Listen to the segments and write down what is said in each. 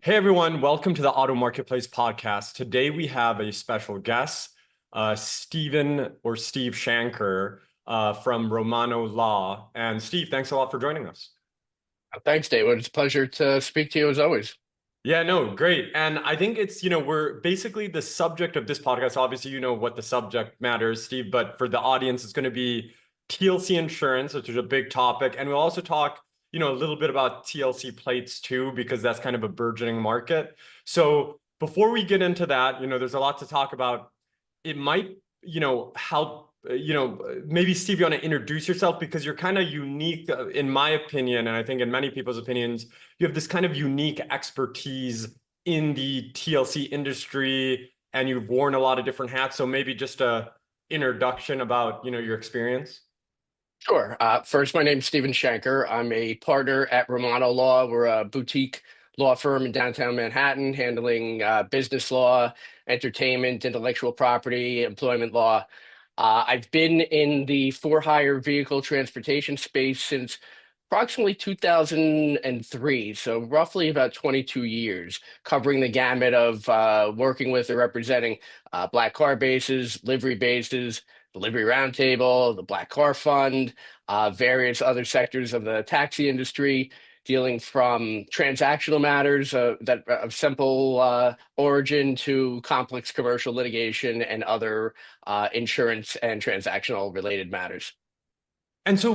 Hey everyone, welcome to the AutoMarketplace podcast. Today we have a special guest, Steve Shanker from Romano Law. And Steve, thanks a lot for joining us. Thanks, David. It's a pleasure to speak to you as always. Yeah, no, great. And I think we're basically the subject of this podcast. Obviously, you know what the subject matters, Steve, but for the audience, it's going to be TLC insurance, which is a big topic. And we'll also talk, a little bit about TLC plates too, because that's kind of a burgeoning market. So before we get into that, there's a lot to talk about. It might, help, maybe Steve, you want to introduce yourself because you're kind of unique, in my opinion, and I think in many people's opinions, you have this kind of unique expertise in the TLC industry, and you've worn a lot of different hats. So maybe just a introduction about, your experience. Sure. First, my name's Steven Shanker. I'm a partner at Romano Law. We're a boutique law firm in downtown Manhattan handling business law, entertainment, intellectual property, employment law. I've been in the for-hire vehicle transportation space since approximately 2003, so roughly about 22 years, covering the gamut of working with or representing black car bases, livery bases, the Livery Roundtable, the Black Car Fund, various other sectors of the taxi industry, dealing from transactional matters that of simple origin to complex commercial litigation and other insurance and transactional related matters. And so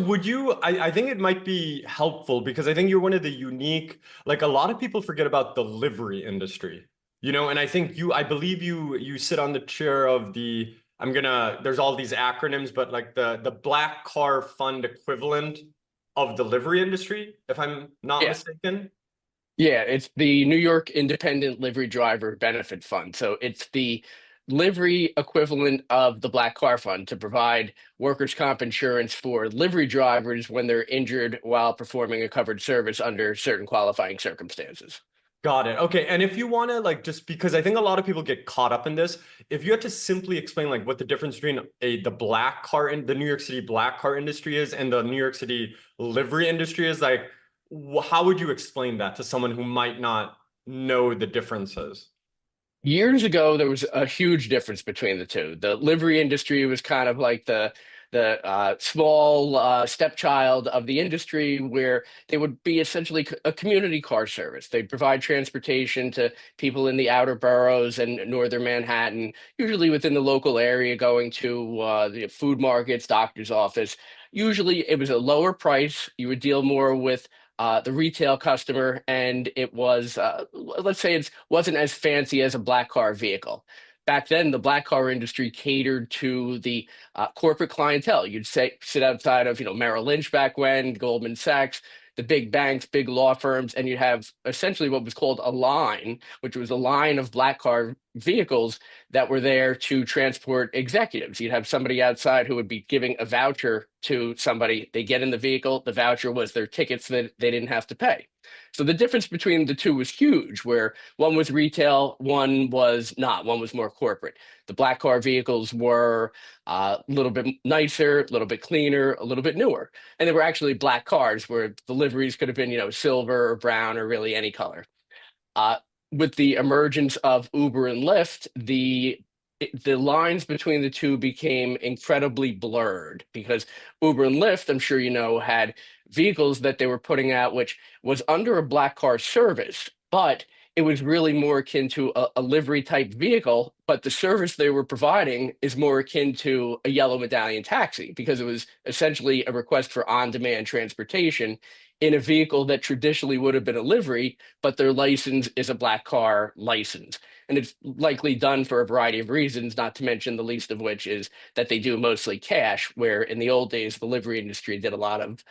I think it might be helpful because I think you're one of the unique, like a lot of people forget about the livery industry, and I think I believe you sit on the chair of there's all these acronyms, but like the Black Car Fund equivalent of the livery industry, if I'm not Yeah. mistaken. Yeah, it's the New York Independent Livery Driver Benefit Fund. So it's the livery equivalent of the Black Car Fund to provide workers' comp insurance for livery drivers when they're injured while performing a covered service under certain qualifying circumstances. Got it. Okay. And if you want to just because I think a lot of people get caught up in this, if you had to simply explain what the difference between the black car in the New York City black car industry is and the New York City livery industry is, how would you explain that to someone who might not know the differences? Years ago, there was a huge difference between the two. The livery industry was kind of like the small stepchild of the industry, where they would be essentially a community car service. They provide transportation to people in the outer boroughs and northern Manhattan, usually within the local area, going to the food markets, doctor's office. Usually, it was a lower price. You would deal more with the retail customer, and it was, let's say, it wasn't as fancy as a black car vehicle. Back then, the black car industry catered to the corporate clientele. You'd sit outside of, Merrill Lynch back when, Goldman Sachs, the big banks, big law firms, and you'd have essentially what was called a line, which was a line of black car vehicles that were there to transport executives. You'd have somebody outside who would be giving a voucher to somebody. They get in the vehicle, the voucher was their tickets that they didn't have to pay. So the difference between the two was huge, where one was retail, one was not, one was more corporate. The black car vehicles were a little bit nicer, a little bit cleaner, a little bit newer. And they were actually black cars where the liveries could have been, silver or brown or really any color. Uh, with the emergence of Uber and Lyft, the lines between the two became incredibly blurred because Uber and Lyft, I'm sure you know, had vehicles that they were putting out, which was under a black car service, but it was really more akin to a livery type vehicle. But the service they were providing is more akin to a yellow medallion taxi because it was essentially a request for on-demand transportation in a vehicle that traditionally would have been a livery, but their license is a black car license. And it's likely done for a variety of reasons, not to mention the least of which is that they do mostly cash, where in the old days the livery industry did a lot of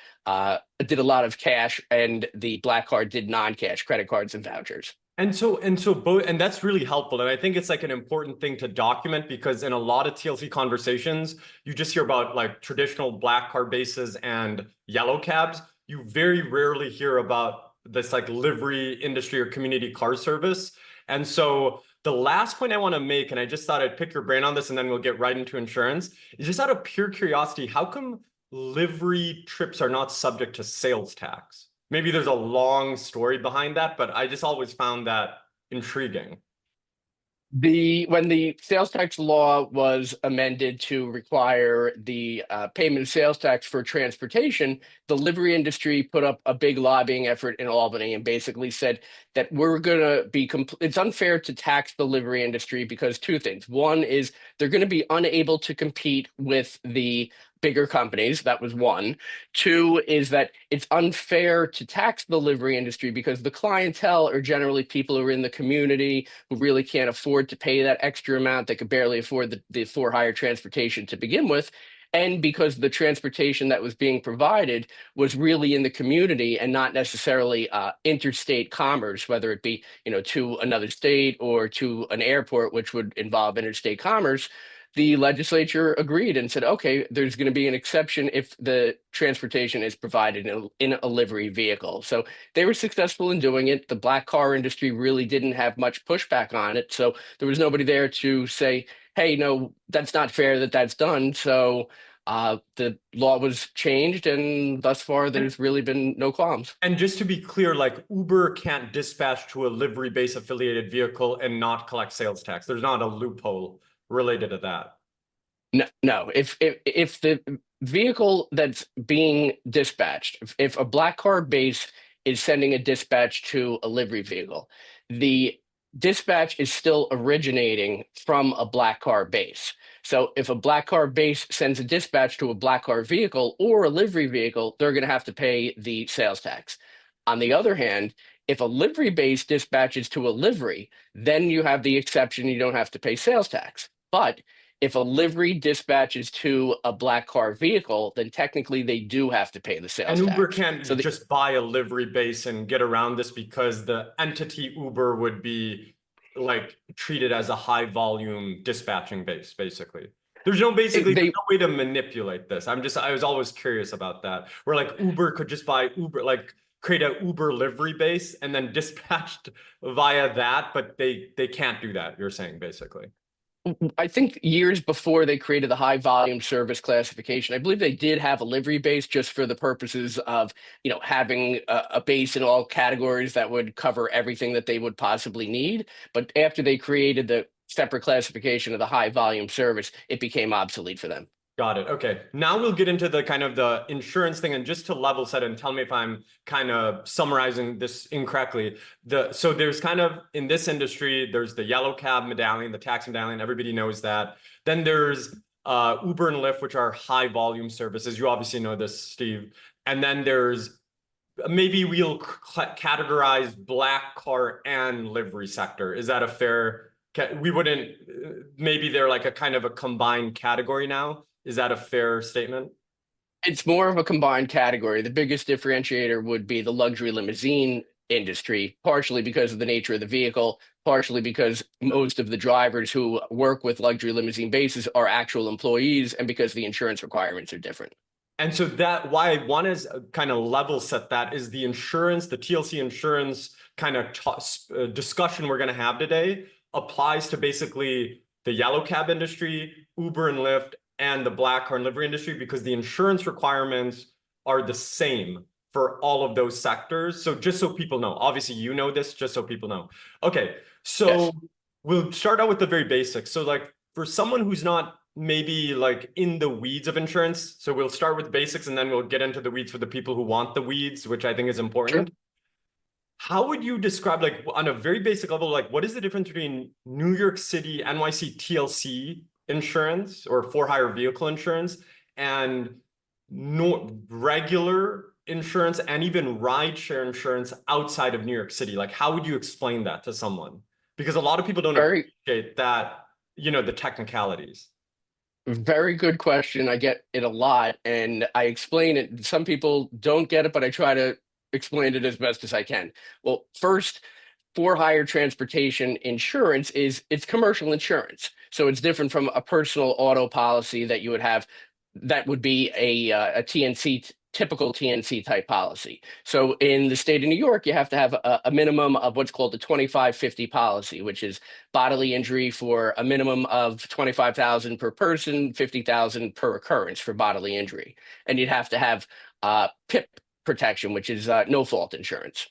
cash, and the black card did non-cash credit cards and vouchers. And so both, and that's really helpful. And I think it's an important thing to document because in a lot of TLC conversations, you just hear about traditional black car bases and yellow cabs. You very rarely hear about this livery industry or community car service. And so the last point I want to make, and I just thought I'd pick your brain on this and then we'll get right into insurance, is just out of pure curiosity, how come livery trips are not subject to sales tax? maybe there's a long story behind that, but I just always found that intriguing. When the sales tax law was amended to require the payment of sales tax for transportation, the livery industry put up a big lobbying effort in Albany and basically said that we're going to be it's unfair to tax the livery industry because two things. One is they're going to be unable to compete with the bigger companies. That was one. Two is that it's unfair to tax the livery industry because the clientele are generally people who are in the community who really can't afford to pay that extra amount. They could barely afford the for-hire transportation to begin with. And because the transportation that was being provided was really in the community and not necessarily interstate commerce, whether it be, to another state or to an airport, which would involve interstate commerce, the legislature agreed and said, okay, there's going to be an exception if the transportation is provided in a livery vehicle. So they were successful in doing it. The black car industry really didn't have much pushback on it. So there was nobody there to say, hey, no, that's not fair that that's done. So the law was changed, and thus far, there's really been no qualms. And just to be clear, like Uber can't dispatch to a livery-based affiliated vehicle and not collect sales tax. There's not a loophole related to that. No. If the vehicle that's being dispatched, if a black car base is sending a dispatch to a livery vehicle, the dispatch is still originating from a black car base. So if a black car base sends a dispatch to a black car vehicle or a livery vehicle, they're going to have to pay the sales tax. On the other hand, if a livery base dispatches to a livery, then you have the exception, you don't have to pay sales tax. But if a livery dispatches to a black car vehicle, then technically they do have to pay the sales tax. And Uber can't just buy a livery base and get around this because the entity Uber would be like treated as a high volume dispatching base, basically. There's no there's no way to manipulate this. I was always curious about that. Where like Uber could just buy Uber, like create a Uber livery base and then dispatched via that, but they can't do that, you're saying, basically. I think years before they created the high volume service classification, I believe they did have a livery base just for the purposes of, having a base in all categories that would cover everything that they would possibly need. But after they created the separate classification of the high volume service, it became obsolete for them. Got it. Okay. Now we'll get into the kind of the insurance thing, and just to level set and tell me if I'm kind of summarizing this incorrectly. So there's kind of in this industry, there's the yellow cab medallion, the taxi medallion, everybody knows that. Then there's Uber and Lyft, which are high volume services. You obviously know this, Steve. And then there's maybe we'll categorize black car and livery sector. Is that a fair? We wouldn't, maybe they're like a kind of a combined category now. Is that a fair statement? It's more of a combined category. The biggest differentiator would be the luxury limousine industry, partially because of the nature of the vehicle, partially because most of the drivers who work with luxury limousine bases are actual employees, and because the insurance requirements are different. And so that why I want to kind of level set that is the insurance, the TLC insurance kind of discussion we're going to have today applies to basically the yellow cab industry, Uber and Lyft, and the black car and livery industry, because the insurance requirements are the same for all of those sectors. So just so people know, obviously, you know this, just so people know. Okay, so yes. We'll start out with the very basics. So like for someone who's not maybe like in the weeds of insurance, so we'll start with basics and then we'll get into the weeds for the people who want the weeds, which I think is important. Sure. How would you describe, like on a very basic level, like what is the difference between New York City, NYC TLC insurance or for-hire vehicle insurance and regular insurance and even rideshare insurance outside of New York City? Like, how would you explain that to someone? Because a lot of people don't appreciate that, the technicalities. Very good question. I get it a lot, and I explain it. Some people don't get it, but I try to explain it as best as I can. Well, first, for-hire transportation insurance it's commercial insurance. So it's different from a personal auto policy that you would have that would be a TNC, typical TNC type policy. So in the state of New York, you have to have a minimum of what's called the 25/50 policy, which is bodily injury for a minimum of 25,000 per person, 50,000 per occurrence for bodily injury. And you'd have to have PIP protection, which is no fault insurance.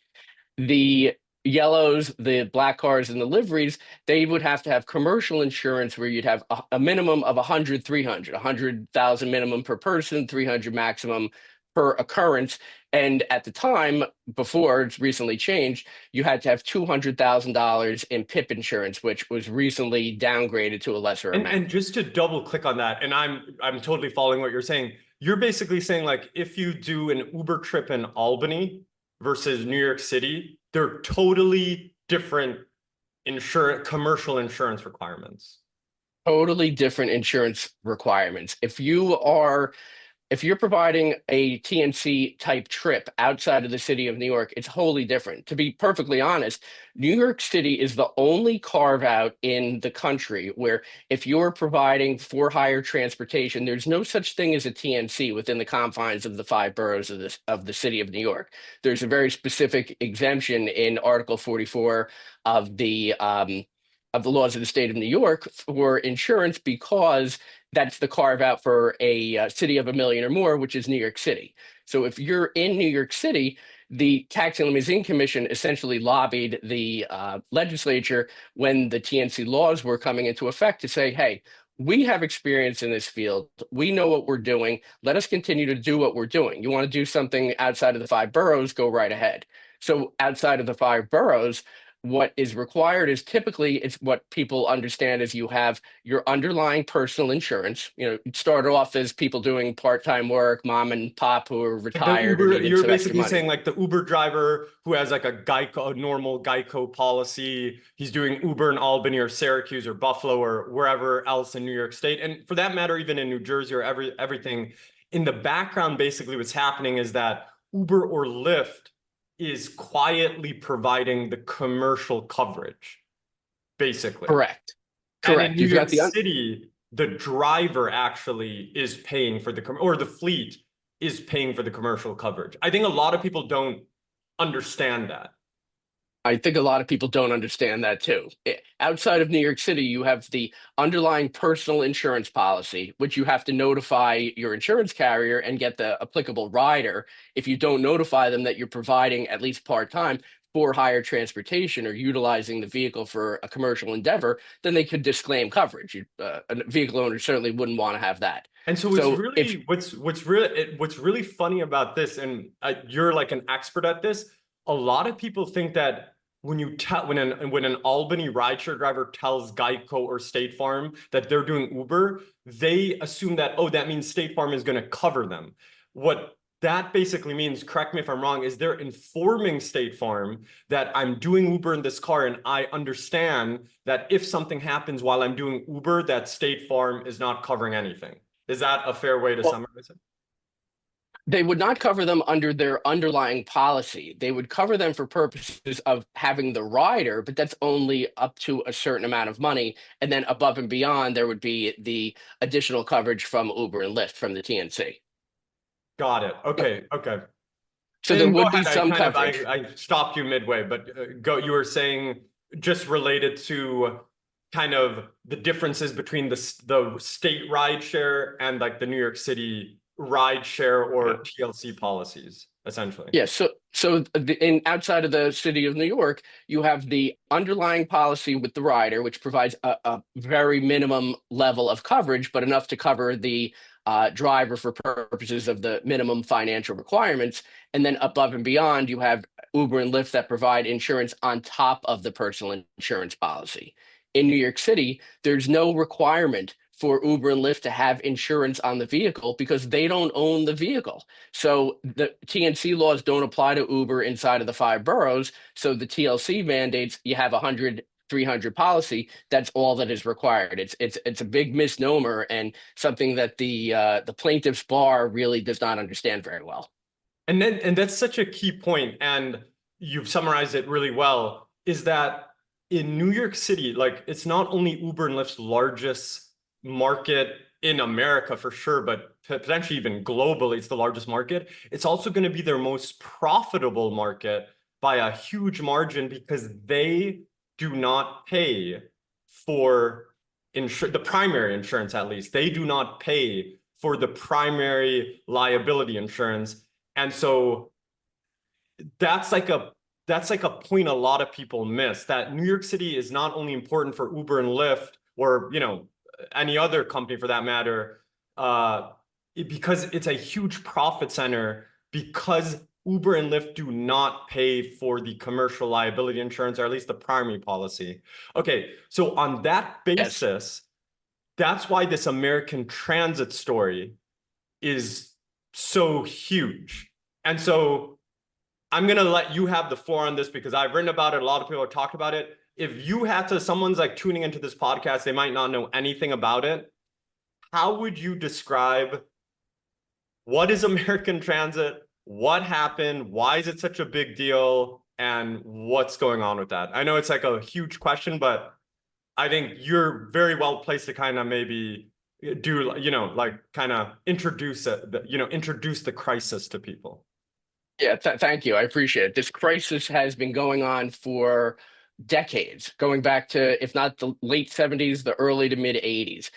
The yellows, the black cars, and the liveries, they would have to have commercial insurance where you'd have a minimum of 100, 300, 100,000 minimum per person, 300 maximum per occurrence. And at the time, before it's recently changed, you had to have $200,000 in PIP insurance, which was recently downgraded to a lesser amount. And just to double click on that, and I'm totally following what you're saying. You're basically saying, like, if you do an Uber trip in Albany versus New York City, they're totally different commercial insurance requirements. Totally different insurance requirements. If you're providing a TNC type trip outside of the city of New York, it's wholly different. To be perfectly honest, New York City is the only carve out in the country where if you're providing for hire transportation, there's no such thing as a TNC within the confines of the 5 boroughs of the city of New York. There's a very specific exemption in Article 44 of the laws of the state of New York for insurance, because that's the carve out for a city of 1 million or more, which is New York City. So if you're in New York City, the Tax and Limousine Commission essentially lobbied the legislature when the TNC laws were coming into effect to say, hey, we have experience in this field. We know what we're doing. Let us continue to do what we're doing. You want to do something outside of the 5 boroughs, go right ahead. So outside of the 5 boroughs, what is required is typically it's what people understand as you have your underlying personal insurance. You know, it started off as people doing part-time work, mom and pop who are retired. You're basically saying like the Uber driver who has like a normal Geico policy. He's doing Uber in Albany or Syracuse or Buffalo or wherever else in New York State. And for that matter, even in New Jersey or everything in the background, basically what's happening is that Uber or Lyft is quietly providing the commercial coverage, basically. Correct. And in New York City, the driver actually is paying for or the fleet is paying for the commercial coverage. I think a lot of people don't understand that. I think a lot of people don't understand that too. Outside of New York City, you have the underlying personal insurance policy, which you have to notify your insurance carrier and get the applicable rider. If you don't notify them that you're providing at least part-time for hire transportation or utilizing the vehicle for a commercial endeavor, then they could disclaim coverage. A vehicle owner certainly wouldn't want to have that. And so what's really funny about this, and you're like an expert at this, a lot of people think that when an Albany rideshare driver tells Geico or State Farm that they're doing Uber, they assume that, oh, that means State Farm is going to cover them. What that basically means, correct me if I'm wrong, is they're informing State Farm that I'm doing Uber in this car and I understand that if something happens while I'm doing Uber, that State Farm is not covering anything. Is that a fair way to summarize it? They would not cover them under their underlying policy. They would cover them for purposes of having the rider, but that's only up to a certain amount of money. And then above and beyond, there would be the additional coverage from Uber and Lyft from the TNC. Got it. Okay. Okay. So there would be some coverage. I stopped you midway, but you were saying just related to kind of the differences between the state rideshare and like the New York City rideshare or TLC policies, essentially. Yeah. So outside of the city of New York, you have the underlying policy with the rider, which provides a very minimum level of coverage, but enough to cover the driver for purposes of the minimum financial requirements. And then above and beyond, you have Uber and Lyft that provide insurance on top of the personal insurance policy. In New York City, there's no requirement for Uber and Lyft to have insurance on the vehicle because they don't own the vehicle. So the TNC laws don't apply to Uber inside of the 5 boroughs. So the TLC mandates you have 100, 300 policy. That's all that is required. It's a big misnomer and something that the plaintiff's bar really does not understand very well. And that's such a key point, and you've summarized it really well, is that in New York City, like, it's not only Uber and Lyft's largest market in America for sure, but potentially even globally, it's the largest market. It's also going to be their most profitable market by a huge margin because they do not pay for the primary insurance, at least. They do not pay for the primary liability insurance. And so that's like a point a lot of people miss, that New York City is not only important for Uber and Lyft, or any other company for that matter, because it's a huge profit center, because Uber and Lyft do not pay for the commercial liability insurance, or at least the primary policy. Okay, so on that Yes. basis, that's why this American Transit story is so huge. And so I'm going to let you have the floor on this, because I've written about it. A lot of people have talked about it. If you had to, someone's like tuning into this podcast, they might not know anything about it. How would you describe what is American Transit? What happened? Why is it such a big deal? And what's going on with that? I know it's like a huge question, but I think you're very well placed to kind of maybe do, like kind of introduce introduce the crisis to people. Yeah, thank you. I appreciate it. This crisis has been going on for decades, going back to, if not the late 70s, the early to mid 80s.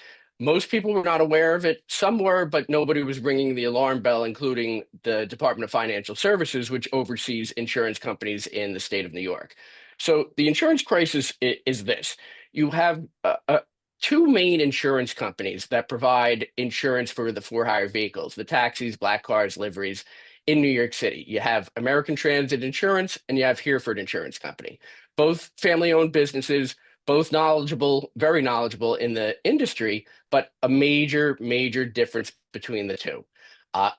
Most people were not aware of it. Some were, but nobody was ringing the alarm bell, including the Department of Financial Services, which oversees insurance companies in the state of New York. So the insurance crisis is this. You have two main insurance companies that provide insurance for the for-hire vehicles, the taxis, black cars, liveries in New York City. You have American Transit Insurance and you have Hereford Insurance Company, both family-owned businesses, both knowledgeable, very knowledgeable in the industry, but a major, major difference between the two.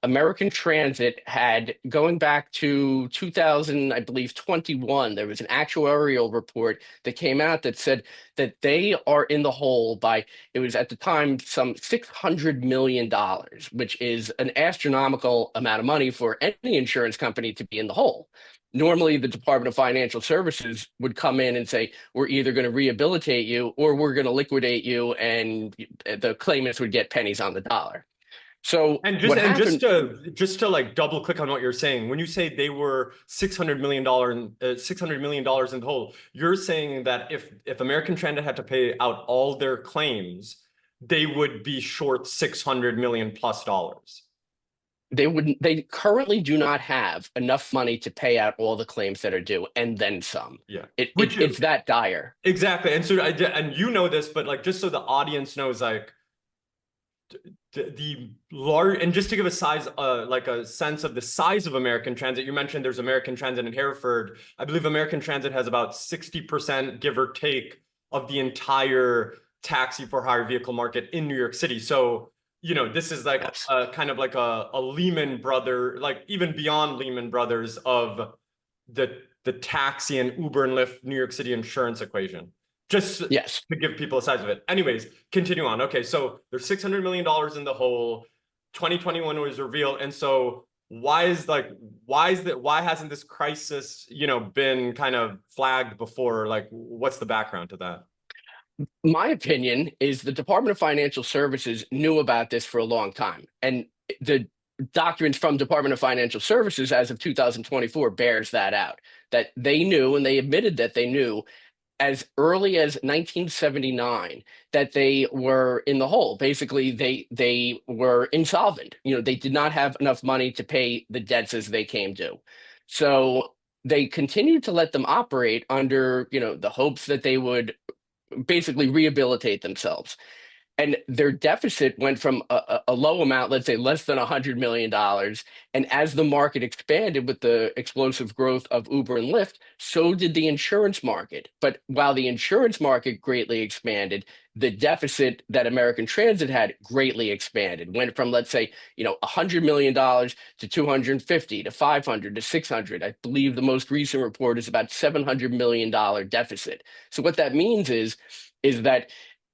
American Transit had, going back to 2000, I believe 21, there was an actuarial report that came out that said that they are in the hole by, it was at the time some $600 million, which is an astronomical amount of money for any insurance company to be in the hole. Normally, the Department of Financial Services would come in and say, we're either going to rehabilitate you or we're going to liquidate you, and the claimants would get pennies on the dollar. So And what happened? just to like double click on what you're saying, when you say they were $600 million in the hole, you're saying that if American Transit had to pay out all their claims, they would be short $600 million plus dollars. They currently do not have enough money to pay out all the claims that are due, and then some. Yeah, It's that dire. exactly. And so and you know this, but like just so the audience knows, like the large, and just to give a size, like a sense of the size of American Transit, you mentioned there's American Transit in Hereford. I believe American Transit has about 60%, give or take, of the entire taxi for hire vehicle market in New York City. So, this is like Yes. kind of like a Lehman brother, like even beyond Lehman Brothers, of the taxi and Uber and Lyft New York City insurance equation. Just Yes. to give people a size of it. Anyways, continue on. Okay, so there's $600 million in the hole. 2021 was revealed. And so why hasn't this crisis, been kind of flagged before? Like, what's the background to that? My opinion is the Department of Financial Services knew about this for a long time. And the documents from Department of Financial Services as of 2024 bears that out, that they knew, and they admitted that they knew as early as 1979 that they were in the hole. Basically, they were insolvent. They did not have enough money to pay the debts as they came due. So they continued to let them operate under, the hopes that they would basically rehabilitate themselves. And their deficit went from a low amount, let's say less than $100 million. And as the market expanded with the explosive growth of Uber and Lyft, so did the insurance market. But while the insurance market greatly expanded, the deficit that American Transit had greatly expanded. Went from, let's say, $100 million to 250 to 500 to 600. I believe the most recent report is about $700 million deficit. So what that means is that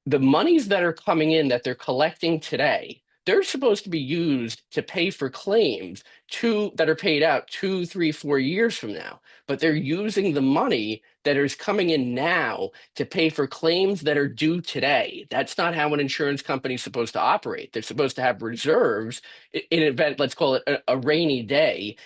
the monies that are coming in that they're collecting today, they're supposed to be used to pay for claims that are paid out 2, 3, 4 years from now. But they're using the money that is coming in now to pay for claims that are due today. That's not how an insurance company is supposed to operate. They're supposed to have reserves in an event, let's call it a rainy day,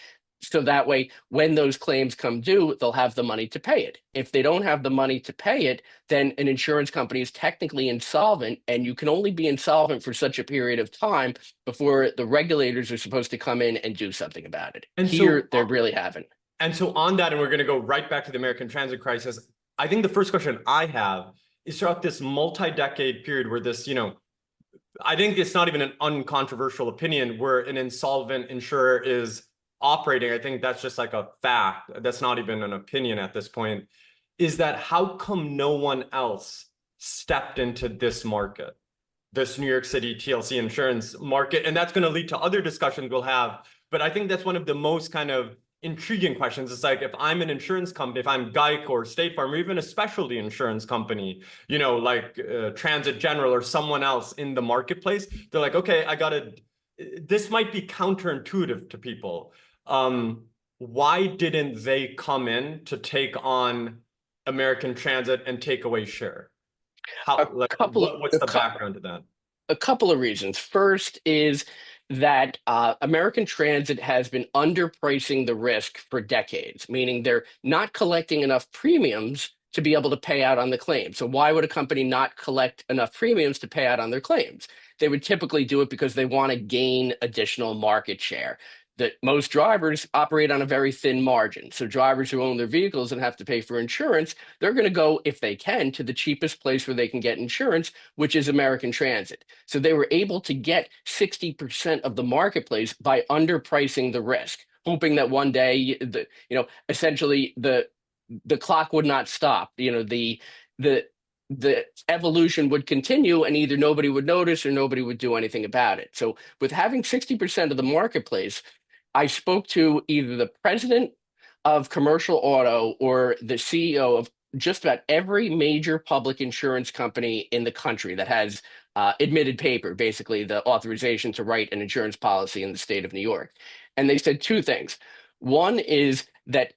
so that way, when those claims come due, they'll have the money to pay it. If they don't have the money to pay it, then an insurance company is technically insolvent, and you can only be insolvent for such a period of time before the regulators are supposed to come in and do something about it. And Here, so they really haven't. And so on that, and we're going to go right back to the American Transit crisis. I think the first question I have is throughout this multi-decade period where this, I think it's not even an uncontroversial opinion where an insolvent insurer is operating. I think that's just like a fact. That's not even an opinion at this point. Is that how come no one else stepped into this market, this New York City TLC insurance market? And that's going to lead to other discussions we'll have. But I think that's one of the most kind of intriguing questions. It's like, if I'm an insurance company, if I'm Geico or State Farm, or even a specialty insurance company, like Transit General or someone else in the marketplace, they're like, okay, this might be counterintuitive to people. Why didn't they come in to take on American Transit and take away share? What's the background to that? A couple of reasons. First is that American Transit has been underpricing the risk for decades, meaning they're not collecting enough premiums to be able to pay out on the claim. So why would a company not collect enough premiums to pay out on their claims? They would typically do it because they want to gain additional market share. That most drivers operate on a very thin margin. So drivers who own their vehicles and have to pay for insurance, they're going to go, if they can, to the cheapest place where they can get insurance, which is American Transit. So they were able to get 60% of the marketplace by underpricing the risk, hoping that one day, essentially the clock would not stop. The evolution would continue, and either nobody would notice or nobody would do anything about it. So with having 60% of the marketplace, I spoke to either the president of commercial auto or the CEO of just about every major public insurance company in the country that has admitted paper, basically the authorization to write an insurance policy in the state of New York. And they said two things. One is that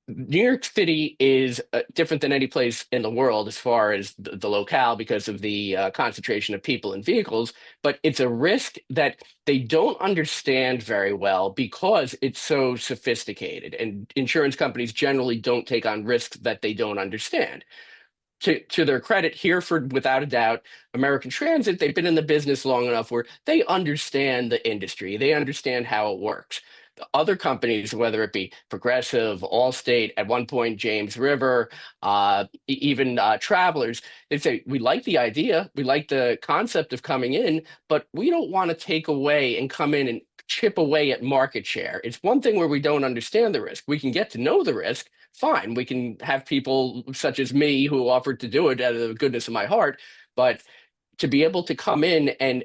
New York City is different than any place in the world as far as the locale because of the concentration of people and vehicles, but it's a risk that they don't understand very well because it's so sophisticated, and insurance companies generally don't take on risks that they don't understand. To their credit, Hereford, without a doubt, American Transit, they've been in the business long enough where they understand the industry, they understand how it works. The other companies, whether it be Progressive, Allstate, at one point James River, even Travelers, they say, we like the idea, we like the concept of coming in, but we don't want to take away and come in and chip away at market share. It's one thing where we don't understand the risk. We can get to know the risk, fine. We can have people such as me who offered to do it out of the goodness of my heart, but to be able to come in and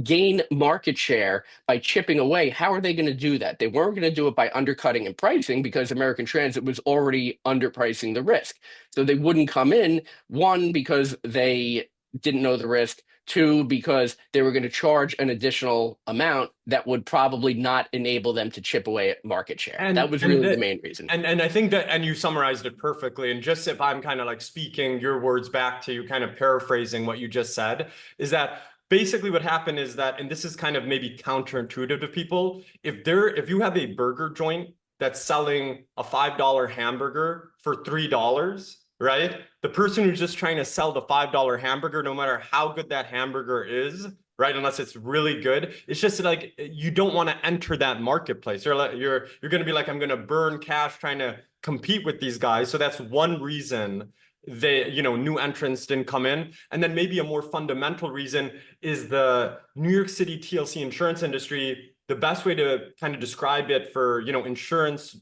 gain market share by chipping away, how are they going to do that? They weren't going to do it by undercutting and pricing because American Transit was already underpricing the risk. So they wouldn't come in, one, because they didn't know the risk, two, because they were going to charge an additional amount that would probably not enable them to chip away at market share. And that was really the main reason. And I think that, and you summarized it perfectly. And just if I'm kind of like speaking your words back to you, kind of paraphrasing what you just said, is that basically what happened is that, and this is kind of maybe counterintuitive to people, if you have a burger joint that's selling a $5 hamburger for $3, right? The person who's just trying to sell the $5 hamburger, no matter how good that hamburger is, right? Unless it's really good, it's just like, you don't want to enter that marketplace. You're going to be like, I'm going to burn cash trying to compete with these guys. So that's one reason new entrants didn't come in. And then maybe a more fundamental reason is the New York City TLC insurance industry. The best way to kind of describe it for, insurance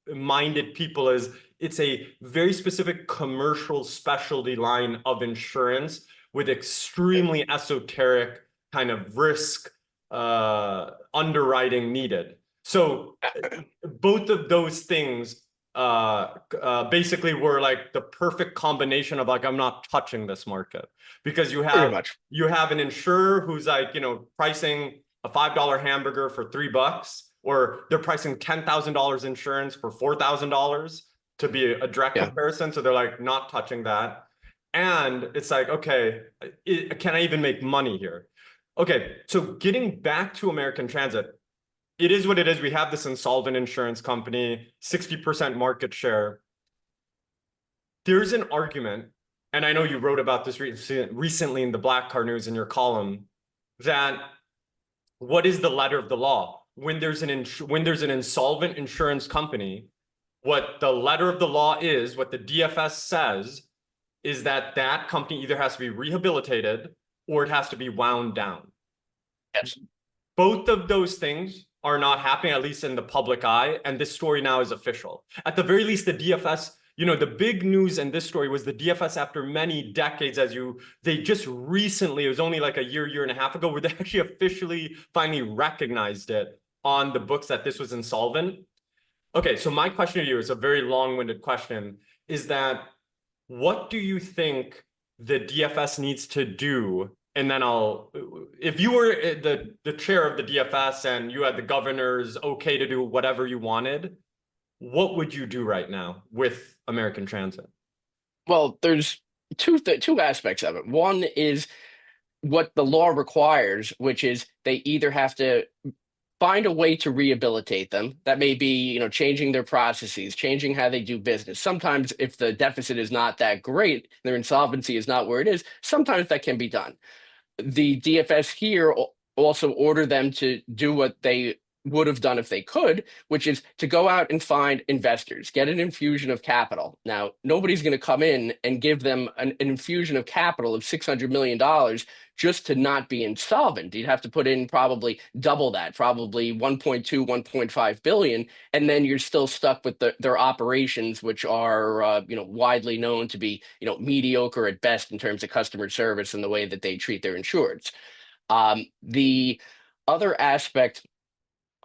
minded people is it's a very specific commercial specialty line of insurance with extremely esoteric kind of risk underwriting needed. So both of those things basically were like the perfect combination of like, I'm not touching this market, because you have an insurer who's like, pricing a $5 hamburger for $3, or they're pricing $10,000 insurance for $4,000 to be a direct comparison. So they're like, not touching that. And it's like, okay, can I even make money here? Okay, so getting back to American Transit, it is what it is. We have this insolvent insurance company, 60% market share. There's an argument, and I know you wrote about this recently in the Black Car News in your column, that what is the letter of the law? when there's an insolvent insurance company, what the letter of the law is, what the DFS says, is that that company either has to be rehabilitated or it has to be wound down. Yes. Both of those things are not happening, at least in the public eye, and this story now is official. At the very least, the DFS, the big news in this story was the DFS, after many decades, they just recently, it was only like a year and a half ago, where they actually officially finally recognized it on the books that this was insolvent. Okay, so my question to you is a very long-winded question, is that what do you think the DFS needs to do? And then if you were the chair of the DFS and you had the governor's okay to do whatever you wanted, what would you do right now with American Transit? Well, there's two aspects of it. One is what the law requires, which is they either have to find a way to rehabilitate them. That may be, changing their processes, changing how they do business. Sometimes if the deficit is not that great, their insolvency is not where it is, sometimes that can be done. The DFS here also order them to do what they would have done if they could, which is to go out and find investors, get an infusion of capital. Now, nobody's going to come in and give them an infusion of capital of $600 million just to not be insolvent. You'd have to put in probably double that, probably 1.2, 1.5 billion, and then you're still stuck with their operations, which are widely known to be mediocre at best in terms of customer service and the way that they treat their insureds. The other aspect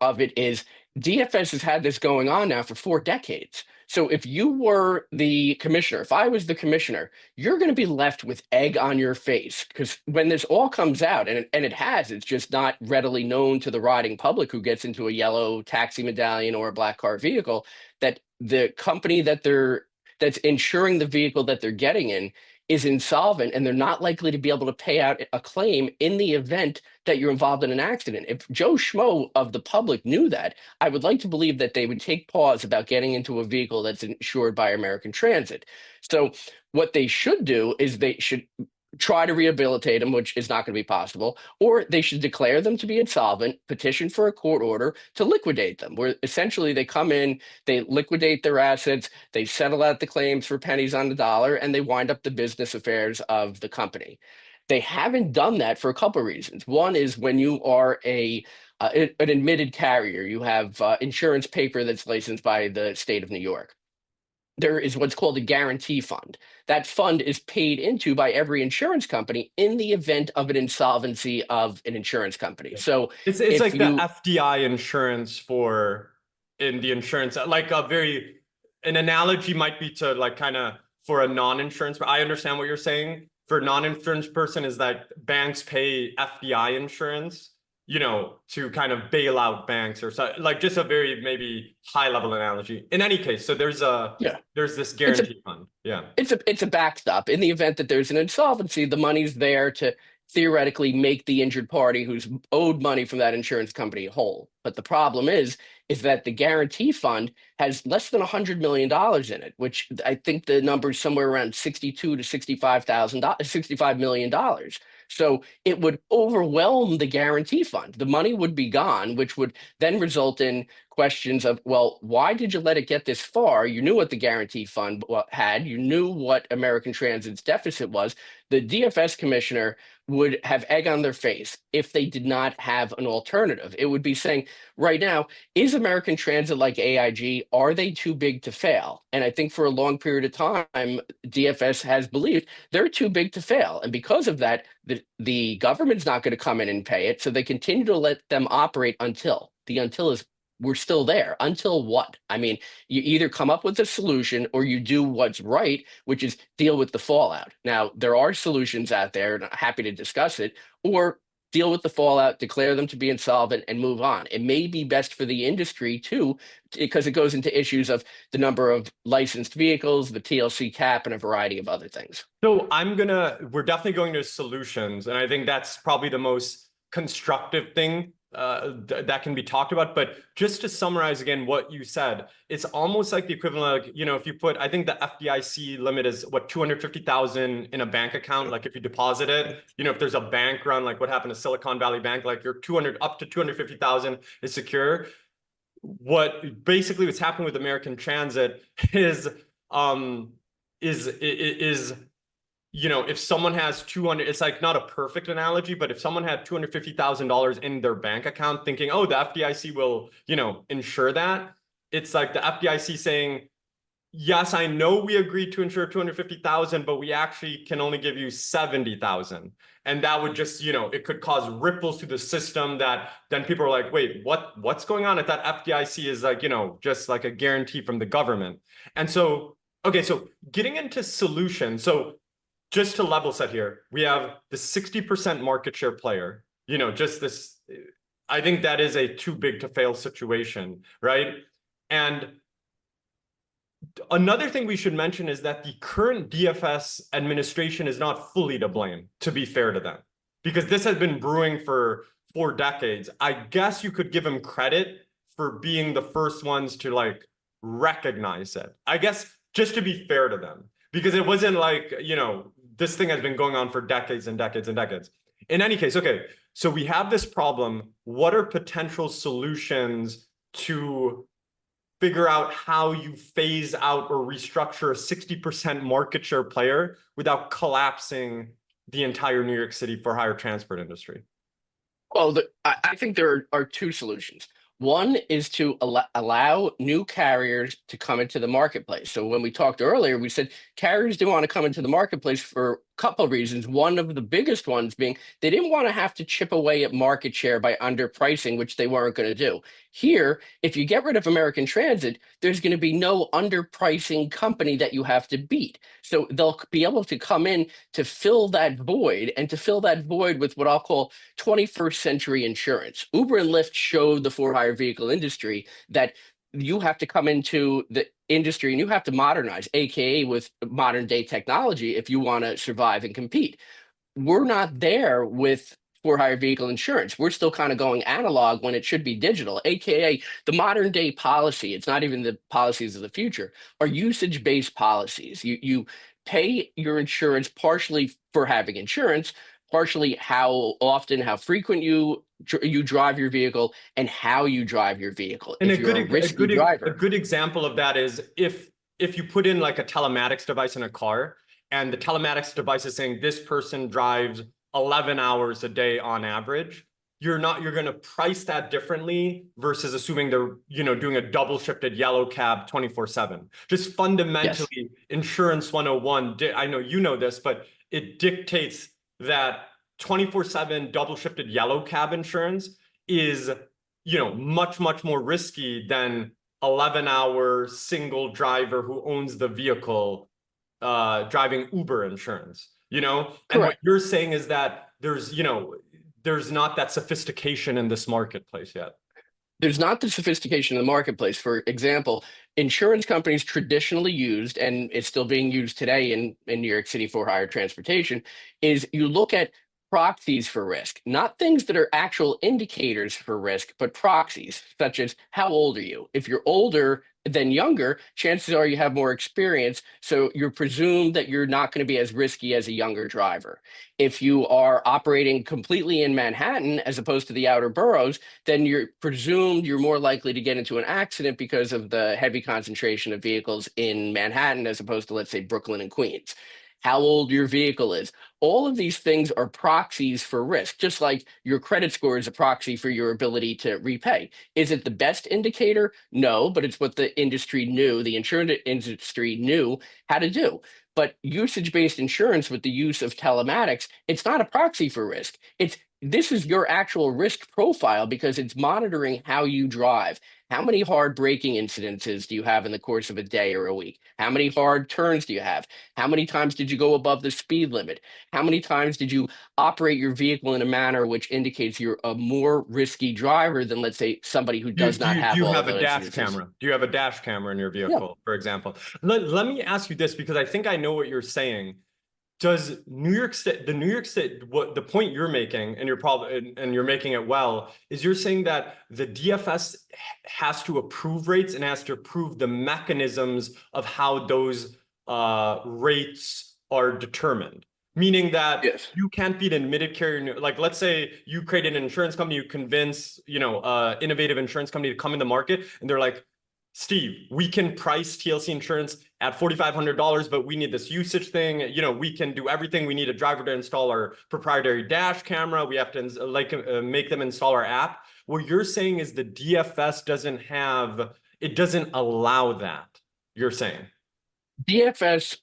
of it is DFS has had this going on now for 4 decades. So if you were the commissioner, if I was the commissioner, you're going to be left with egg on your face, because when this all comes out, and it has, it's just not readily known to the riding public who gets into a yellow taxi medallion or a black car vehicle, that the company that's insuring the vehicle that they're getting in is insolvent, and they're not likely to be able to pay out a claim in the event that you're involved in an accident. If Joe Schmo of the public knew that, I would like to believe that they would take pause about getting into a vehicle that's insured by American Transit. So what they should do is they should try to rehabilitate them, which is not going to be possible, or they should declare them to be insolvent, petition for a court order to liquidate them, where essentially they come in, they liquidate their assets, they settle out the claims for pennies on the dollar, and they wind up the business affairs of the company. They haven't done that for a couple of reasons. One is when you are an admitted carrier, you have insurance paper that's licensed by the state of New York. There is what's called a guarantee fund. That fund is paid into by every insurance company in the event of an insolvency of an insurance company. So it's like the FDI insurance in the insurance, like an analogy might be to like kind of for a non-insurance, but I understand what you're saying. For a non-insurance person is that banks pay FDI insurance, to kind of bail out banks or so, like just a very maybe high level analogy. In any case, so there's this guarantee fund. Yeah. It's a backstop. In the event that there's an insolvency, the money's there to theoretically make the injured party who's owed money from that insurance company whole. But the problem is that the guarantee fund has less than $100 million in it, which I think the number is somewhere around $62 to $65 million. So it would overwhelm the guarantee fund. The money would be gone, which would then result in questions of, well, why did you let it get this far? You knew what the guarantee fund had. You knew what American Transit's deficit was. The DFS commissioner would have egg on their face if they did not have an alternative. It would be saying, right now, is American Transit like AIG? Are they too big to fail? And I think for a long period of time, DFS has believed they're too big to fail. And because of that, the government's not going to come in and pay it. So they continue to let them operate until. The until is we're still there. Until what? I mean, you either come up with a solution or you do what's right, which is deal with the fallout. Now, there are solutions out there, and I'm happy to discuss it, or deal with the fallout, declare them to be insolvent, and move on. It may be best for the industry, too, because it goes into issues of the number of licensed vehicles, the TLC cap, and a variety of other things. So we're definitely going to solutions, and I think that's probably the most constructive thing that can be talked about. But just to summarize again what you said, it's almost like the equivalent, like, if you put, I think the FDIC limit is what, 250,000 in a bank account. Like if you deposit it, if there's a bank run, like what happened to Silicon Valley Bank, like your 200 up to 250,000 is secure. What basically what's happening with American Transit is if someone has 200, it's like not a perfect analogy, but if someone had $250,000 in their bank account thinking, oh, the FDIC will, insure that, it's like the FDIC saying, yes, I know we agreed to insure 250,000, but we actually can only give you 70,000. And that would just, it could cause ripples through the system that then people are like, wait, what's going on? At that FDIC is like, just like a guarantee from the government. And so, okay, so getting into solutions. So just to level set here, we have the 60% market share player, just this, I think that is a too big to fail situation, right? And another thing we should mention is that the current DFS administration is not fully to blame, to be fair to them, because this has been brewing for 4 decades. I guess you could give them credit for being the first ones to like recognize it. I guess just to be fair to them, because it wasn't like, this thing has been going on for decades and decades and decades. In any case, okay, so we have this problem. What are potential solutions to figure out how you phase out or restructure a 60% market share player without collapsing the entire New York City for hire transport industry? Well, I think there are 2 solutions. One is to allow new carriers to come into the marketplace. So when we talked earlier, we said carriers didn't want to come into the marketplace for a couple of reasons. One of the biggest ones being they didn't want to have to chip away at market share by underpricing, which they weren't going to do. Here, if you get rid of American Transit, there's going to be no underpricing company that you have to beat. So they'll be able to come in to fill that void, and to fill that void with what I'll call 21st century insurance. Uber and Lyft showed the for-hire vehicle industry that you have to come into the industry and you have to modernize, AKA with modern day technology, if you want to survive and compete. We're not there with for-hire vehicle insurance. We're still kind of going analog when it should be digital, AKA the modern day policy. It's not even the policies of the future, are usage-based policies. You pay your insurance partially for having insurance, partially how often, how frequent you drive your vehicle, and how you drive your vehicle. And if you're a risky driver. A good example of that is if you put in like a telematics device in a car, and the telematics device is saying this person drives 11 hours a day on average, you're going to price that differently versus assuming they're, doing a double shifted yellow cab 24/7. Just fundamentally, yes. Insurance 101, I know you know this, but it dictates that 24/7 double shifted yellow cab insurance is, much, much more risky than 11-hour single driver who owns the vehicle driving Uber insurance, and what you're saying is that there's not that sophistication in this marketplace yet. There's not the sophistication in the marketplace. For example, insurance companies traditionally used, and it's still being used today in New York City for hire transportation, is you look at proxies for risk, not things that are actual indicators for risk, but proxies, such as how old are you? If you're older than younger, chances are you have more experience, so you're presumed that you're not going to be as risky as a younger driver. If you are operating completely in Manhattan as opposed to the outer boroughs, then you're presumed you're more likely to get into an accident because of the heavy concentration of vehicles in Manhattan as opposed to, let's say, Brooklyn and Queens. How old your vehicle is. All of these things are proxies for risk, just like your credit score is a proxy for your ability to repay. Is it the best indicator? No, but it's what the industry knew, the insurance industry knew how to do. But usage-based insurance with the use of telematics, it's not a proxy for risk. This is your actual risk profile because it's monitoring how you drive. How many hard braking incidences do you have in the course of a day or a week? How many hard turns do you have? How many times did you go above the speed limit? How many times did you operate your vehicle in a manner which indicates you're a more risky driver than, let's say, somebody who does not have all of those dash camera? Do you have a dash camera in your vehicle, for example? Let me ask you this, because I think I know what you're saying. does New York State, what the point you're making, and you're probably, and you're making it well, is you're saying that the DFS has to approve rates and has to approve the mechanisms of how those rates are determined. Meaning that Yes. you can't be an admitted carrier. Like, let's say you create an insurance company, you convince, innovative insurance company to come in the market, and they're like, Steve, we can price TLC insurance at $4,500, but we need this usage thing. We can do everything. We need a driver to install our proprietary dash camera. We have to make them install our app. What you're saying is the DFS doesn't allow that, you're saying. DFS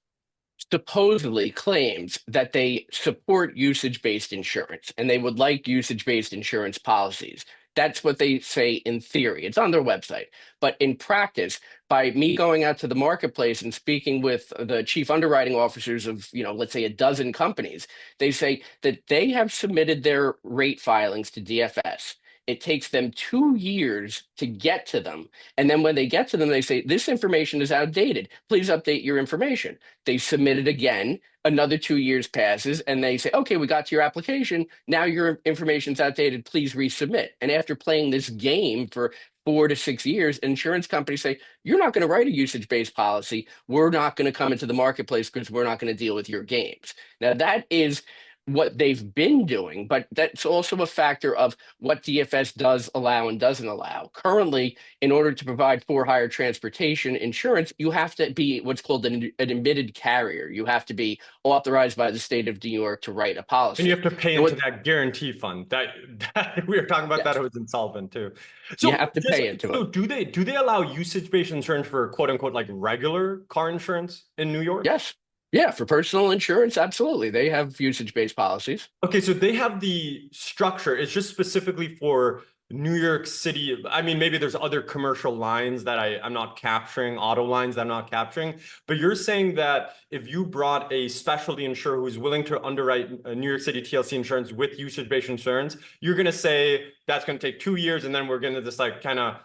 supposedly claims that they support usage-based insurance and they would like usage-based insurance policies. That's what they say in theory. It's on their website. But in practice, by me going out to the marketplace and speaking with the chief underwriting officers of, let's say a dozen companies, they say that they have submitted their rate filings to DFS. It takes them 2 years to get to them. And then when they get to them, they say, this information is outdated. Please update your information. They submit it again. Another 2 years passes and they say, okay, we got to your application. Now your information's outdated. Please resubmit. And after playing this game for 4 to 6 years, insurance companies say, you're not going to write a usage-based policy. We're not going to come into the marketplace because we're not going to deal with your games. Now that is what they've been doing, but that's also a factor of what DFS does allow and doesn't allow. Currently, in order to provide for-hire transportation insurance, you have to be what's called an admitted carrier. You have to be authorized by the state of New York to write a policy. And you have to pay into that guarantee fund. That we were talking about, yes. That it was insolvent too. So you have to pay into it. So do they allow usage-based insurance for quote unquote like regular car insurance in New York? Yes. Yeah, for personal insurance, absolutely. They have usage-based policies. Okay, so they have the structure. It's just specifically for New York City. I mean, maybe there's other commercial lines that I'm not capturing, auto lines that I'm not capturing. But you're saying that if you brought a specialty insurer who's willing to underwrite a New York City TLC insurance with usage-based insurance, you're going to say that's going to take 2 years, and then we're going to just like kind of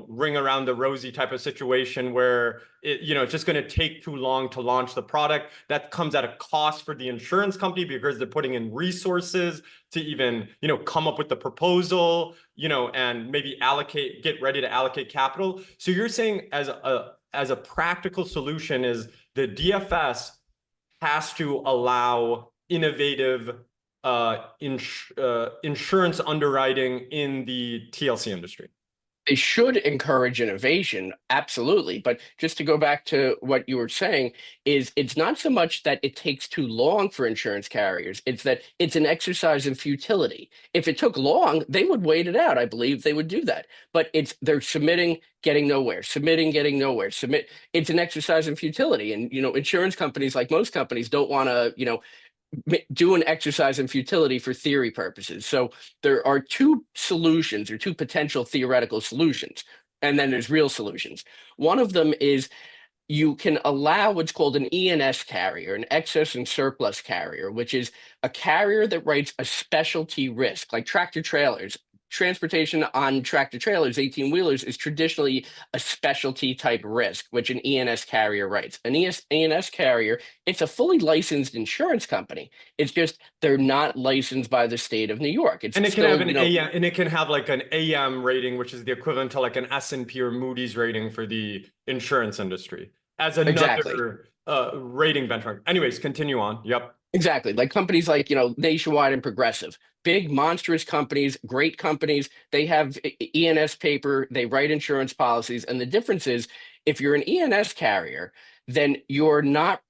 ring around the rosy type of situation where it's just going to take too long to launch the product. That comes at a cost for the insurance company because they're putting in resources to even, come up with the proposal, and maybe get ready to allocate capital. So you're saying as a practical solution is the DFS has to allow innovative insurance underwriting in the TLC industry. They should encourage innovation, absolutely. But just to go back to what you were saying, is it's not so much that it takes too long for insurance carriers, it's that it's an exercise in futility. If it took long, they would wait it out. I believe they would do that. But they're submitting, getting nowhere, submitting, getting nowhere, submit. It's an exercise in futility. And, insurance companies, like most companies, don't want to, do an exercise in futility for theory purposes. So there are two solutions or two potential theoretical solutions, and then there's real solutions. One of them is you can allow what's called an E&S carrier, an excess and surplus carrier, which is a carrier that writes a specialty risk, like tractor trailers. Transportation on tractor trailers, 18-wheelers, is traditionally a specialty type risk, which an E&S carrier writes. An E&S carrier, it's a fully licensed insurance company. It's just they're not licensed by the state of New York. And it can have an AM, and it can have like an AM rating, which is the equivalent to like an S&P or Moody's rating for the insurance industry as another rating benchmark. Anyways, continue on. Yep. Exactly. Like companies like, Nationwide and Progressive, big, monstrous companies, great companies. They have E&S paper, they write insurance policies. And the difference is if you're an E&S carrier, then you're not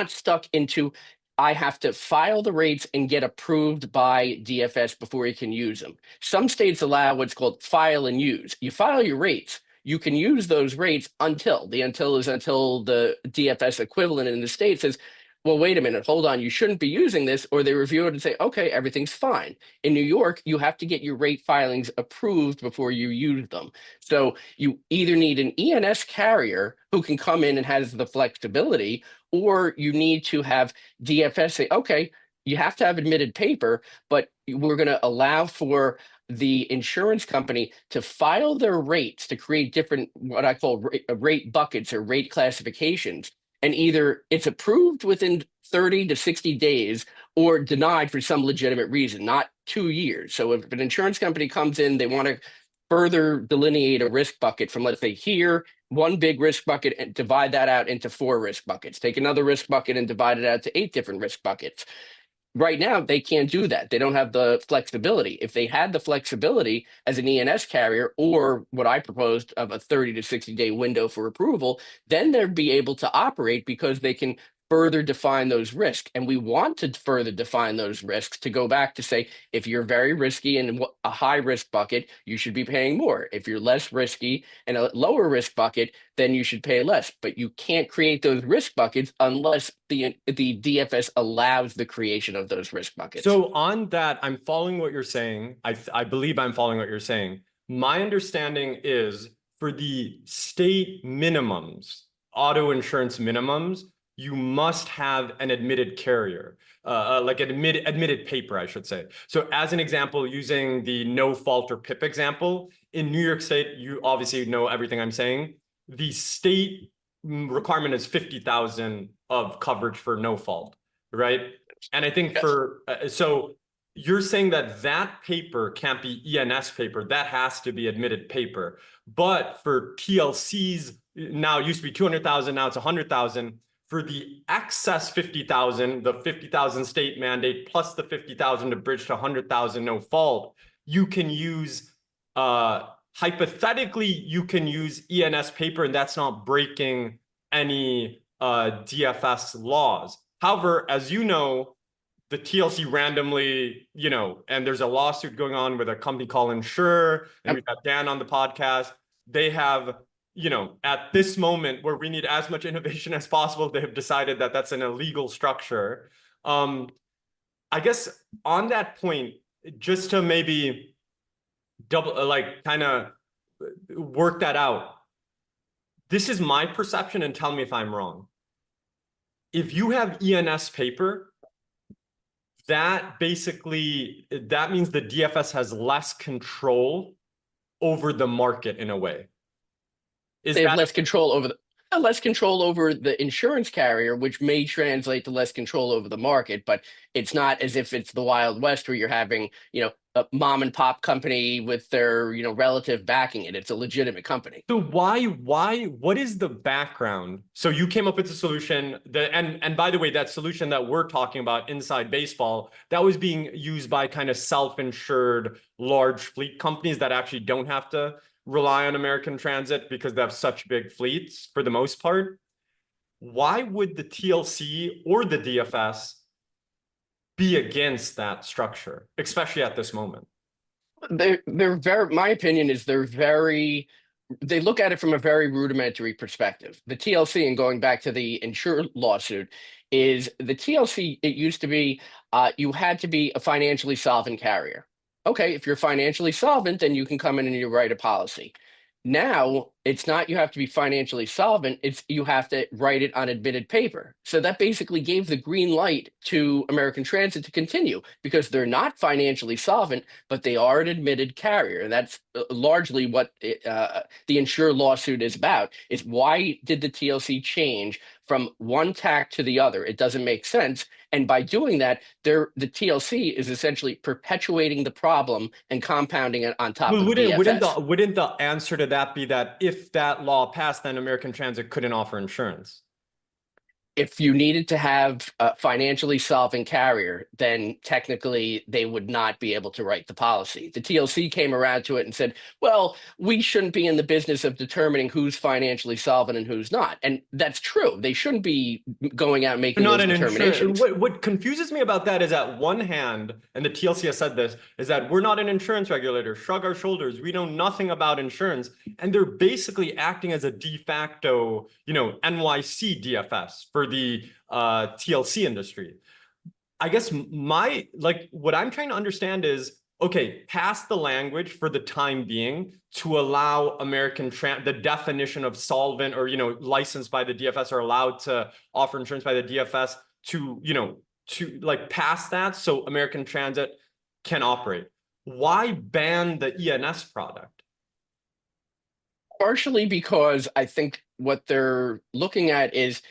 stuck into, I have to file the rates and get approved by DFS before you can use them. Some states allow what's called file and use. You file your rates. You can use those rates until the DFS equivalent in the state says, well, wait a minute, hold on, you shouldn't be using this, or they review it and say, okay, everything's fine. In New York, you have to get your rate filings approved before you use them. So you either need an E&S carrier who can come in and has the flexibility, or you need to have DFS say, okay, you have to have admitted paper, but we're going to allow for the insurance company to file their rates to create different, what I call rate buckets or rate classifications. and either it's approved within 30 to 60 days or denied for some legitimate reason, not 2 years. So if an insurance company comes in, they want to further delineate a risk bucket from, let's say, here, one big risk bucket, and divide that out into 4 risk buckets. Take another risk bucket and divide it out to 8 different risk buckets. Right now, they can't do that. They don't have the flexibility. If they had the flexibility as an E&S carrier, or what I proposed of a 30 to 60-day window for approval, then they'd be able to operate because they can further define those risks. And we want to further define those risks to go back to say, if you're very risky in a high risk bucket, you should be paying more. If you're less risky in a lower risk bucket, then you should pay less. But you can't create those risk buckets unless the DFS allows the creation of those risk buckets. So on that, I'm following what you're saying. I believe I'm following what you're saying. My understanding is for the state minimums, auto insurance minimums, you must have an admitted carrier, like an admitted paper, I should say. So as an example, using the no fault or PIP example, in New York State, you obviously know everything I'm saying. The state requirement is 50,000 of coverage for no fault, right? And I think for, so you're saying that that paper can't be E&S paper, that has to be admitted paper. But for TLCs, now it used to be 200,000, now it's 100,000. For the excess 50,000, the 50,000 state mandate plus the 50,000 to bridge to 100,000 no fault, you can use, hypothetically, you can use E&S paper, and that's not breaking any DFS laws. However, as you know, the TLC randomly, and there's a lawsuit going on with a company called Insurer, and we've got Dan on the podcast. They have, at this moment where we need as much innovation as possible, they have decided that that's an illegal structure. I guess on that point, just to maybe kind of work that out. This is my perception, and tell me if I'm wrong. If you have E&S paper, that means the DFS has less control over the market in a way. They have less control over the insurance carrier, which may translate to less control over the market, but it's not as if it's the Wild West where you're having, a mom and pop company with their, relative backing it. It's a legitimate company. So what is the background? So you came up with the solution and by the way, that solution that we're talking about inside baseball, that was being used by kind of self-insured large fleet companies that actually don't have to rely on American Transit because they have such big fleets for the most part. Why would the TLC or the DFS be against that structure, especially at this moment? My opinion is they look at it from a very rudimentary perspective. The TLC, and going back to the Insurer lawsuit, is the TLC, it used to be you had to be a financially solvent carrier. Okay, if you're financially solvent, then you can come in and you write a policy. Now, it's not you have to be financially solvent, it's you have to write it on admitted paper. So that basically gave the green light to American Transit to continue because they're not financially solvent, but they are an admitted carrier. And that's largely what the Insurer lawsuit is about, is why did the TLC change from one tack to the other? It doesn't make sense. And by doing that, the TLC is essentially perpetuating the problem and compounding it on top of DFS. Wouldn't the answer to that be that if that law passed, then American Transit couldn't offer insurance? If you needed to have a financially solvent carrier, then technically they would not be able to write the policy. The TLC came around to it and said, well, we shouldn't be in the business of determining who's financially solvent and who's not. And that's true. They shouldn't be going out and making those determinations. What confuses me about that is at one hand, and the TLC has said this, is that we're not an insurance regulator, shrug our shoulders, we know nothing about insurance. And they're basically acting as a de facto, NYC DFS for the TLC industry. I guess what I'm trying to understand is, okay, pass the language for the time being to allow the definition of solvent or, licensed by the DFS or allowed to offer insurance by the DFS to pass that so American Transit can operate. Why ban the E&S product? Partially because I think what they're looking at is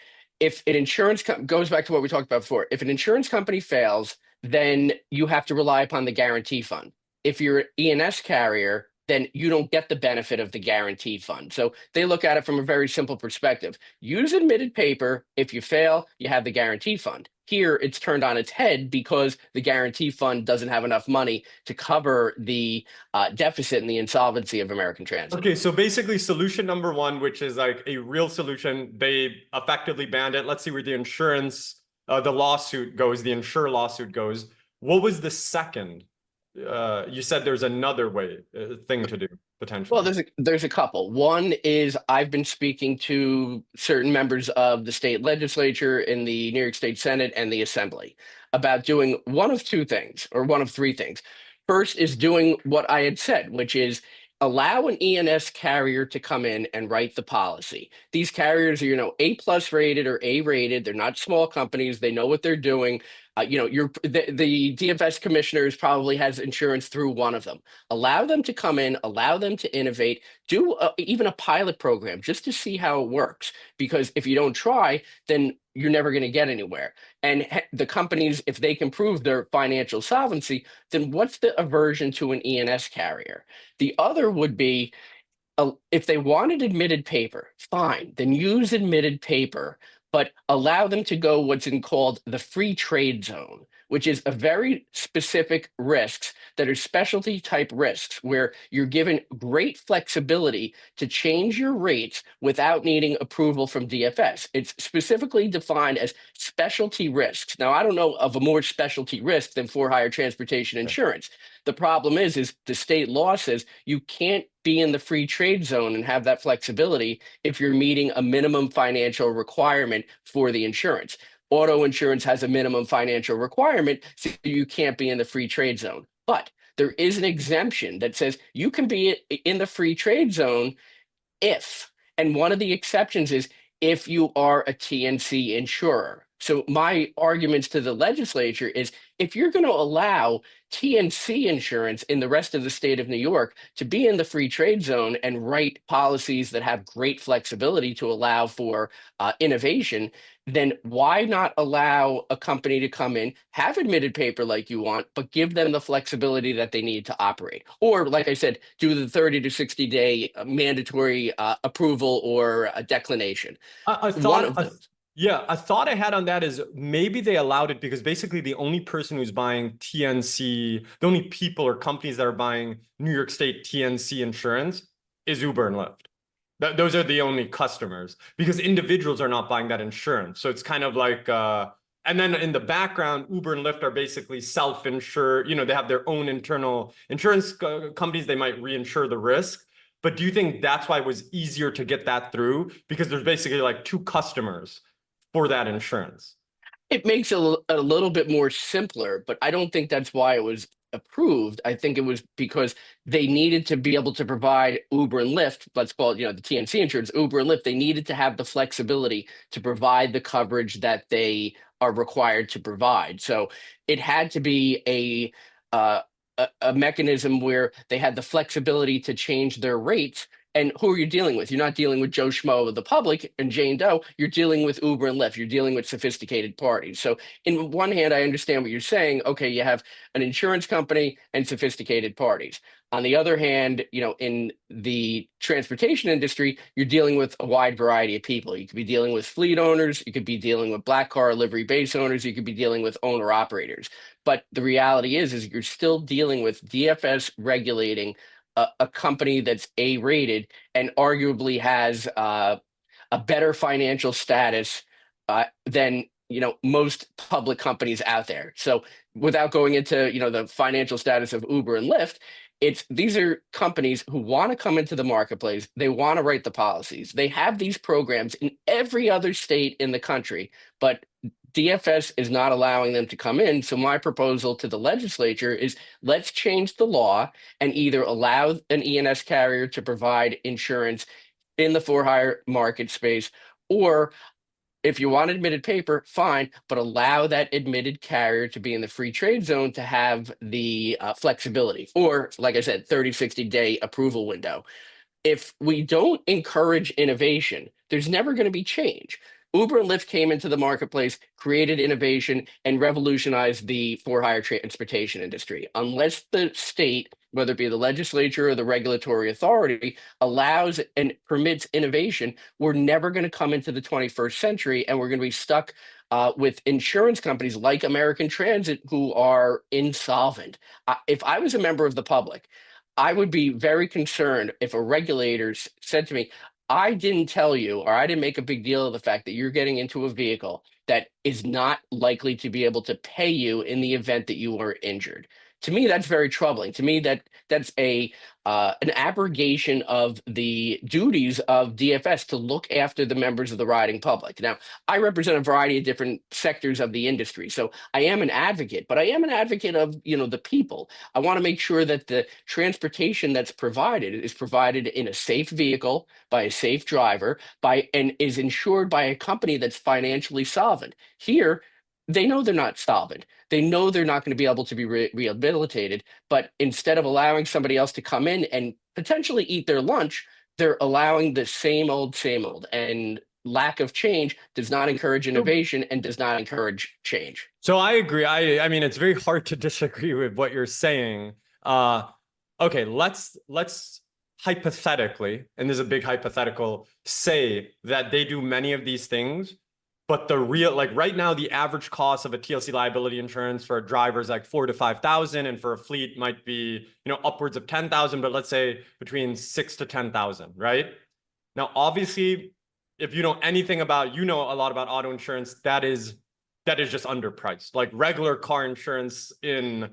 if an goes back to what we talked about before, if an insurance company fails, then you have to rely upon the guarantee fund. If you're an E&S carrier, then you don't get the benefit of the guarantee fund. So they look at it from a very simple perspective. Use admitted paper. If you fail, you have the guarantee fund. Here, it's turned on its head because the guarantee fund doesn't have enough money to cover the deficit and the insolvency of American Transit. Okay, so basically solution number one, which is like a real solution, they effectively banned it. Let's see where the insurance, the lawsuit goes, the insurer lawsuit goes. What was the second? You said there's another thing to do potentially. Well, there's a couple. One is I've been speaking to certain members of the state legislature in the New York State Senate and the Assembly about doing one of two things, or one of three things. First is doing what I had said, which is allow an E&S carrier to come in and write the policy. These carriers are, A+ rated or A rated. They're not small companies. They know what they're doing. The DFS commissioners probably has insurance through one of them. Allow them to come in, allow them to innovate, do even a pilot program just to see how it works. Because if you don't try, then you're never going to get anywhere. And the companies, if they can prove their financial solvency, then what's the aversion to an E&S carrier? The other would be, if they wanted admitted paper, fine, then use admitted paper, but allow them to go what's called the free trade zone, which is a very specific risks that are specialty type risks where you're given great flexibility to change your rates without needing approval from DFS. It's specifically defined as specialty risks. Now, I don't know of a more specialty risk than for-hire transportation insurance. The problem is the state law says you can't be in the free trade zone and have that flexibility if you're meeting a minimum financial requirement for the insurance. Auto insurance has a minimum financial requirement, so you can't be in the free trade zone. But there is an exemption that says you can be in the free trade zone if, and one of the exceptions is if you are a TNC insurer. So my arguments to the legislature is if you're going to allow TNC insurance in the rest of the state of New York to be in the free trade zone and write policies that have great flexibility to allow for innovation, then why not allow a company to come in, have admitted paper like you want, but give them the flexibility that they need to operate? Or, like I said, do the 30 to 60 day mandatory approval or a declination. A thought I had on that is maybe they allowed it because basically the only person who's buying TNC, the only people or companies that are buying New York State TNC insurance is Uber and Lyft. Those are the only customers because individuals are not buying that insurance. So it's kind of like, and then in the background, Uber and Lyft are basically self-insure. They have their own internal insurance companies. They might reinsure the risk. But do you think that's why it was easier to get that through? Because there's basically like two customers for that insurance. It makes it a little bit more simpler, but I don't think that's why it was approved. I think it was because they needed to be able to provide Uber and Lyft, let's call it, the TNC insurance, Uber and Lyft, they needed to have the flexibility to provide the coverage that they are required to provide. So it had to be a mechanism where they had the flexibility to change their rates. And who are you dealing with? You're not dealing with Joe Schmo of the public and Jane Doe. You're dealing with Uber and Lyft. You're dealing with sophisticated parties. So in one hand, I understand what you're saying. Okay, you have an insurance company and sophisticated parties. On the other hand, in the transportation industry, you're dealing with a wide variety of people. You could be dealing with fleet owners. You could be dealing with black car livery base owners. You could be dealing with owner operators. But the reality is you're still dealing with DFS regulating a company that's A-rated and arguably has a better financial status than most public companies out there. So without going into the financial status of Uber and Lyft, these are companies who want to come into the marketplace. They want to write the policies. They have these programs in every other state in the country, but DFS is not allowing them to come in. So my proposal to the legislature is let's change the law and either allow an E&S carrier to provide insurance in the for-hire market space, or if you want admitted paper, fine, but allow that admitted carrier to be in the free trade zone to have the flexibility, or like I said, 30, 60 day approval window. If we don't encourage innovation, there's never going to be change. Uber and Lyft came into the marketplace, created innovation, and revolutionized the for-hire transportation industry. Unless the state, whether it be the legislature or the regulatory authority, allows and permits innovation, we're never going to come into the 21st century, and we're going to be stuck with insurance companies like American Transit who are insolvent. If I was a member of the public, I would be very concerned if a regulator said to me, I didn't tell you, or I didn't make a big deal of the fact that you're getting into a vehicle that is not likely to be able to pay you in the event that you were injured. To me, that's very troubling. To me, that's an abrogation of the duties of DFS to look after the members of the riding public. Now, I represent a variety of different sectors of the industry, so I am an advocate, but I am an advocate of, the people. I want to make sure that the transportation that's provided is provided in a safe vehicle by a safe driver and is insured by a company that's financially solvent. Here, they know they're not solvent. They know they're not going to be able to be rehabilitated, but instead of allowing somebody else to come in and potentially eat their lunch, they're allowing the same old, and lack of change does not encourage innovation and does not encourage change. So I agree. I mean, it's very hard to disagree with what you're saying. Okay, let's hypothetically, and this is a big hypothetical, say that they do many of these things, but the real, like right now, the average cost of a TLC liability insurance for a driver is like 4,000 to 5,000, and for a fleet might be, upwards of 10,000, but let's say between 6,000 to 10,000, right? Now, obviously, if you know anything about, a lot about auto insurance, that is just underpriced. Like regular car insurance in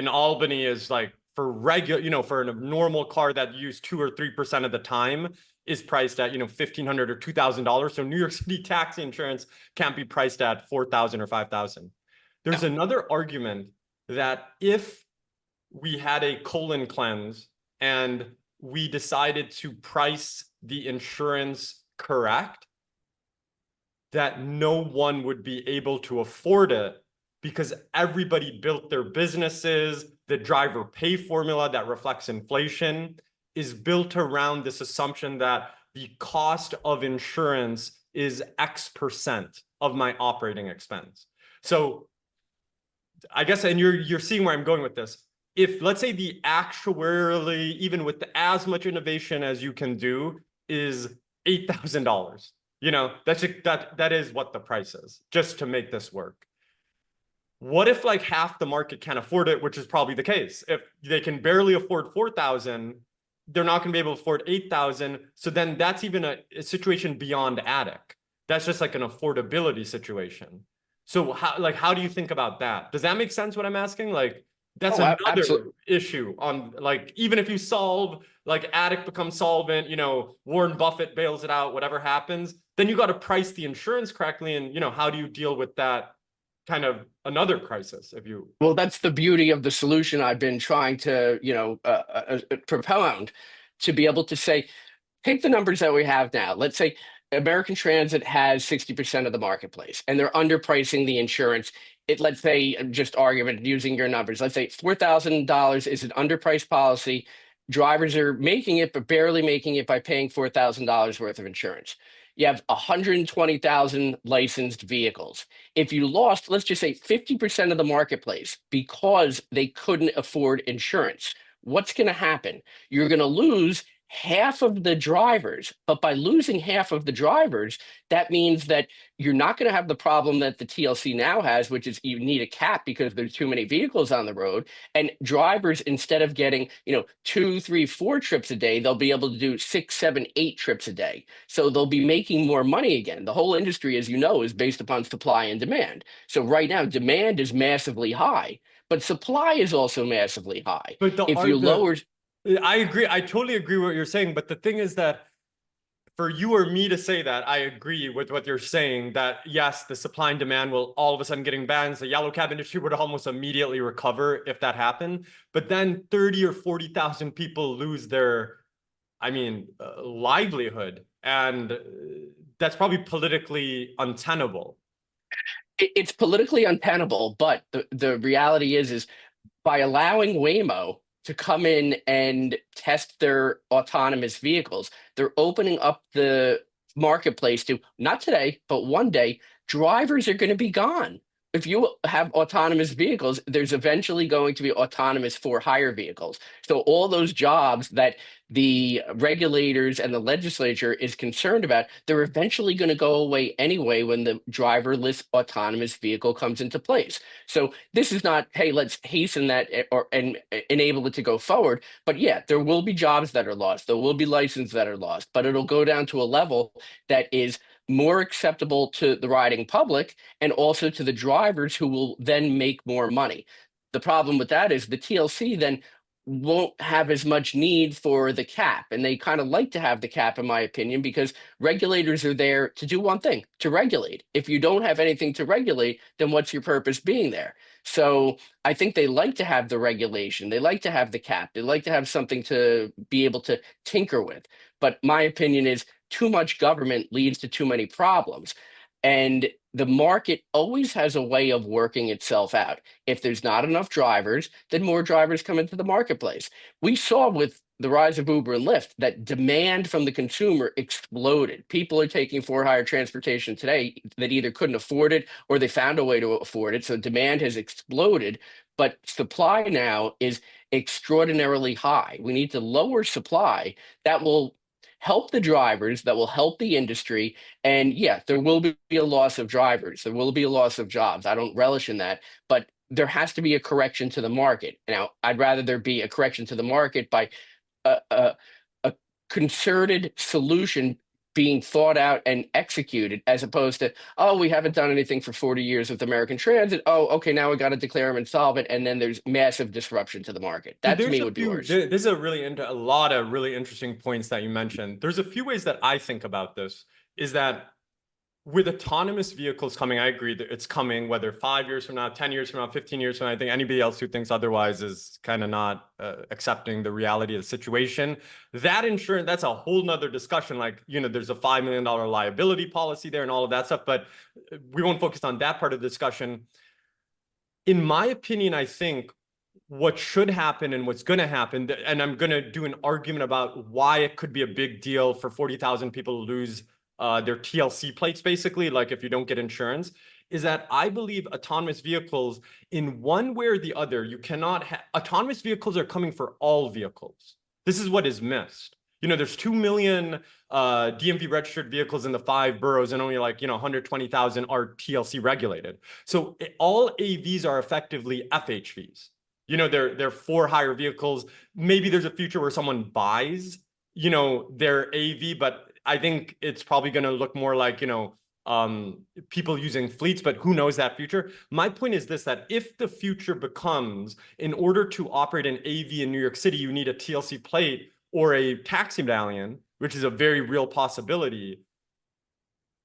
Albany is like for regular, for a normal car that you use 2 or 3% of the time is priced at, $1,500 or $2,000. So New York City taxi insurance can't be priced at 4,000 or 5,000. There's another argument that if we had a colon cleanse and we decided to price the insurance correct, that no one would be able to afford it because everybody built their businesses. The driver pay formula that reflects inflation is built around this assumption that the cost of insurance is X% of my operating expense. So I guess, and you're seeing where I'm going with this. If let's say the actuarially, even with as much innovation as you can do, is $8,000, that is what the price is just to make this work. What if like half the market can't afford it, which is probably the case? If they can barely afford 4,000, they're not going to be able to afford 8,000. So then that's even a situation beyond attic. That's just like an affordability situation. So how do you think about that? Does that make sense what I'm asking? Like that's another issue on like, even if you solve like attic becomes solvent, Warren Buffett bails it out, whatever happens, then you got to price the insurance correctly. And, how do you deal with that kind of another crisis if you... Well, that's the beauty of the solution I've been trying to, propound, to be able to say, take the numbers that we have now. Let's say American Transit has 60% of the marketplace and they're underpricing the insurance. Let's say, just argument using your numbers, let's say $4,000 is an underpriced policy. Drivers are making it, but barely making it by paying $4,000 worth of insurance. You have 120,000 licensed vehicles. If you lost, let's just say 50% of the marketplace because they couldn't afford insurance, what's going to happen? You're going to lose half of the drivers, but by losing half of the drivers, that means that you're not going to have the problem that the TLC now has, which is you need a cap because there's too many vehicles on the road. And drivers, instead of getting, 2, 3, 4 trips a day, they'll be able to do 6, 7, 8 trips a day. So they'll be making more money again. The whole industry, as you know, is based upon supply and demand. So right now, demand is massively high, but supply is also massively high. But I agree. I totally agree with what you're saying. But the thing is that for you or me to say that, I agree with what you're saying, that yes, the supply and demand will all of a sudden getting banned. The yellow cab industry would almost immediately recover if that happened. But then 30 or 40,000 people lose their, livelihood. And that's probably politically untenable. It's politically untenable, but the reality is by allowing Waymo to come in and test their autonomous vehicles, they're opening up the marketplace to, not today, but one day, drivers are going to be gone. If you have autonomous vehicles, there's eventually going to be autonomous for hire vehicles. So all those jobs that the regulators and the legislature is concerned about, they're eventually going to go away anyway when the driverless autonomous vehicle comes into place. So this is not, hey, let's hasten that and enable it to go forward. But yeah, there will be jobs that are lost. There will be licenses that are lost, but it'll go down to a level that is more acceptable to the riding public and also to the drivers who will then make more money. The problem with that is the TLC then won't have as much need for the cap. And they kind of like to have the cap, in my opinion, because regulators are there to do one thing, to regulate. If you don't have anything to regulate, then what's your purpose being there? So I think they like to have the regulation. They like to have the cap. They like to have something to be able to tinker with. But my opinion is too much government leads to too many problems. And the market always has a way of working itself out. If there's not enough drivers, then more drivers come into the marketplace. We saw with the rise of Uber and Lyft that demand from the consumer exploded. People are taking for-hire transportation today that either couldn't afford it or they found a way to afford it. So demand has exploded, but supply now is extraordinarily high. We need to lower supply. That will help the drivers, that will help the industry. And yeah, there will be a loss of drivers. There will be a loss of jobs. I don't relish in that, but there has to be a correction to the market. Now, I'd rather there be a correction to the market by a concerted solution being thought out and executed, as opposed to, oh, we haven't done anything for 40 years with American Transit. Oh, okay, now we got to declare them insolvent, and then there's massive disruption to the market. That to me would be worse. There's a lot of really interesting points that you mentioned. There's a few ways that I think about this, is that with autonomous vehicles coming, I agree that it's coming, whether 5 years from now, 10 years from now, 15 years from now. I think anybody else who thinks otherwise is kind of not accepting the reality of the situation. That insurance, that's a whole nother discussion. Like, there's a $5 million liability policy there and all of that stuff, but we won't focus on that part of the discussion. In my opinion, I think what should happen and what's going to happen, and I'm going to do an argument about why it could be a big deal for 40,000 people to lose their TLC plates, basically, like if you don't get insurance, is that I believe autonomous vehicles, in one way or the other, you cannot have autonomous vehicles are coming for all vehicles. This is what is missed. There's 2 million DMV registered vehicles in the 5 boroughs, and only 120,000 are TLC regulated. So all AVs are effectively FHVs. They're for hire vehicles. Maybe there's a future where someone buys, their AV, but I think it's probably going to look more like, people using fleets, but who knows that future? My point is this, that if the future becomes, in order to operate an AV in New York City, you need a TLC plate or a taxi medallion, which is a very real possibility.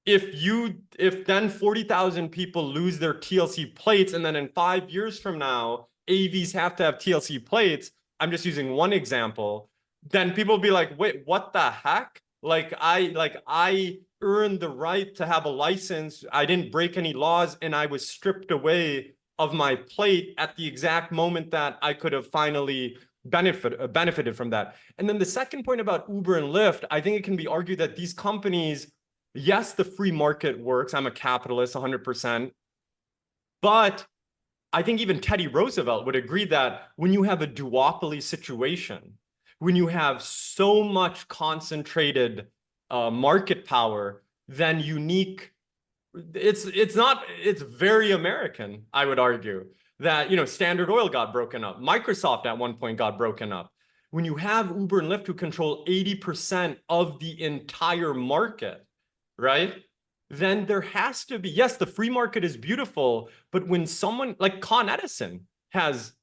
If then 40,000 people lose their TLC plates, and then in 5 years from now, AVs have to have TLC plates, I'm just using one example, then people will be like, wait, what the heck? I earned the right to have a license. I didn't break any laws, and I was stripped away of my plate at the exact moment that I could have finally benefited from that. And then the second point about Uber and Lyft, I think it can be argued that these companies, yes, the free market works. I'm a capitalist 100%. But I think even Teddy Roosevelt would agree that when you have a duopoly situation, when you have so much concentrated market power, then it's very American, I would argue, that, Standard Oil got broken up. Microsoft at one point got broken up. When you have Uber and Lyft who control 80% of the entire market, right? Then there has to be, yes, the free market is beautiful, but when someone like Con Edison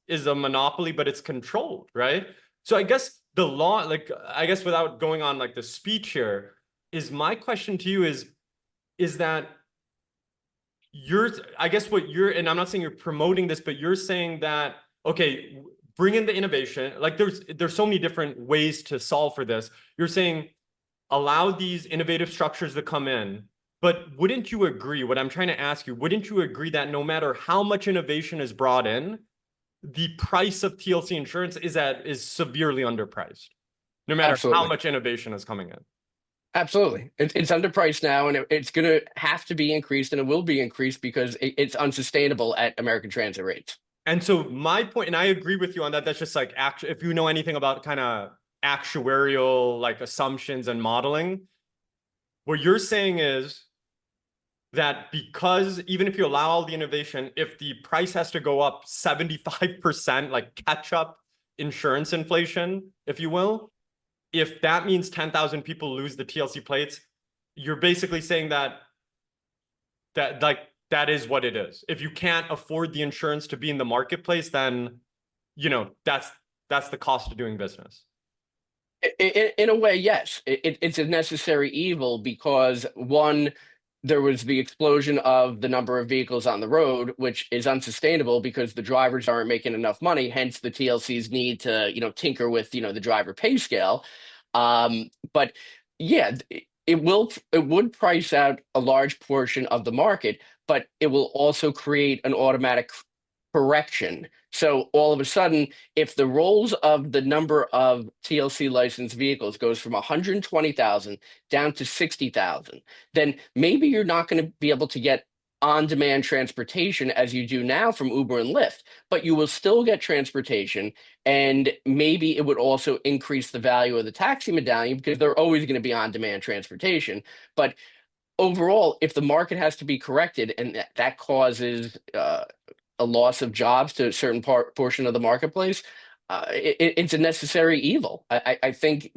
is a monopoly, but it's controlled, right? So I guess the law, without going on the speech here, is my question to you is that and I'm not saying you're promoting this, but you're saying that, okay, bring in the innovation. There's so many different ways to solve for this. You're saying allow these innovative structures to come in, but wouldn't you agree, what I'm trying to ask you, wouldn't you agree that no matter how much innovation is brought in, the price of TLC insurance is severely underpriced, no matter Absolutely. how much innovation is coming in? Absolutely. It's underpriced now, and it's going to have to be increased, and it will be increased because it's unsustainable at American Transit rates. And so my point, and I agree with you on that, that's just like, if you know anything about kind of actuarial like assumptions and modeling, what you're saying is that because even if you allow all the innovation, if the price has to go up 75%, like catch up insurance inflation, if you will, if that means 10,000 people lose the TLC plates, you're basically saying that like that is what it is. If you can't afford the insurance to be in the marketplace, then that's the cost of doing business. In a way, yes, it's a necessary evil because one, there was the explosion of the number of vehicles on the road, which is unsustainable because the drivers aren't making enough money. Hence, the TLCs need to, tinker with, the driver pay scale. But yeah, it would price out a large portion of the market, but it will also create an automatic correction. So all of a sudden, if the rolls of the number of TLC licensed vehicles goes from 120,000 down to 60,000, then maybe you're not going to be able to get on-demand transportation as you do now from Uber and Lyft, but you will still get transportation, and maybe it would also increase the value of the taxi medallion because they're always going to be on-demand transportation. But overall, if the market has to be corrected and that causes a loss of jobs to a certain portion of the marketplace, it's a necessary evil. I think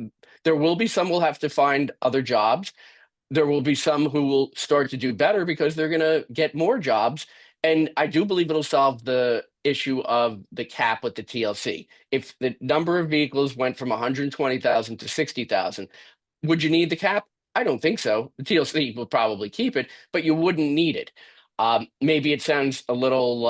there will be some will have to find other jobs. There will be some who will start to do better because they're going to get more jobs. And I do believe it'll solve the issue of the cap with the TLC. If the number of vehicles went from 120,000 to 60,000, would you need the cap? I don't think so. The TLC will probably keep it, but you wouldn't need it. Maybe it sounds a little,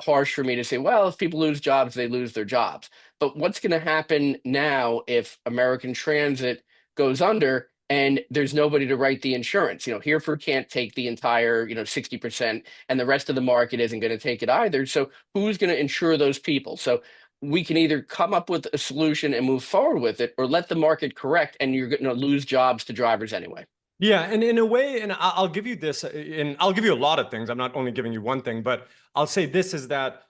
harsh for me to say, well, if people lose jobs, they lose their jobs. But what's going to happen now if American Transit goes under and there's nobody to write the insurance? Hereford can't take the entire, 60%, and the rest of the market isn't going to take it either. So who's going to insure those people? So we can either come up with a solution and move forward with it, or let the market correct, and you're going to lose jobs to drivers anyway. Yeah, and in a way, and I'll give you this, and I'll give you a lot of things. I'm not only giving you one thing, but I'll say this is that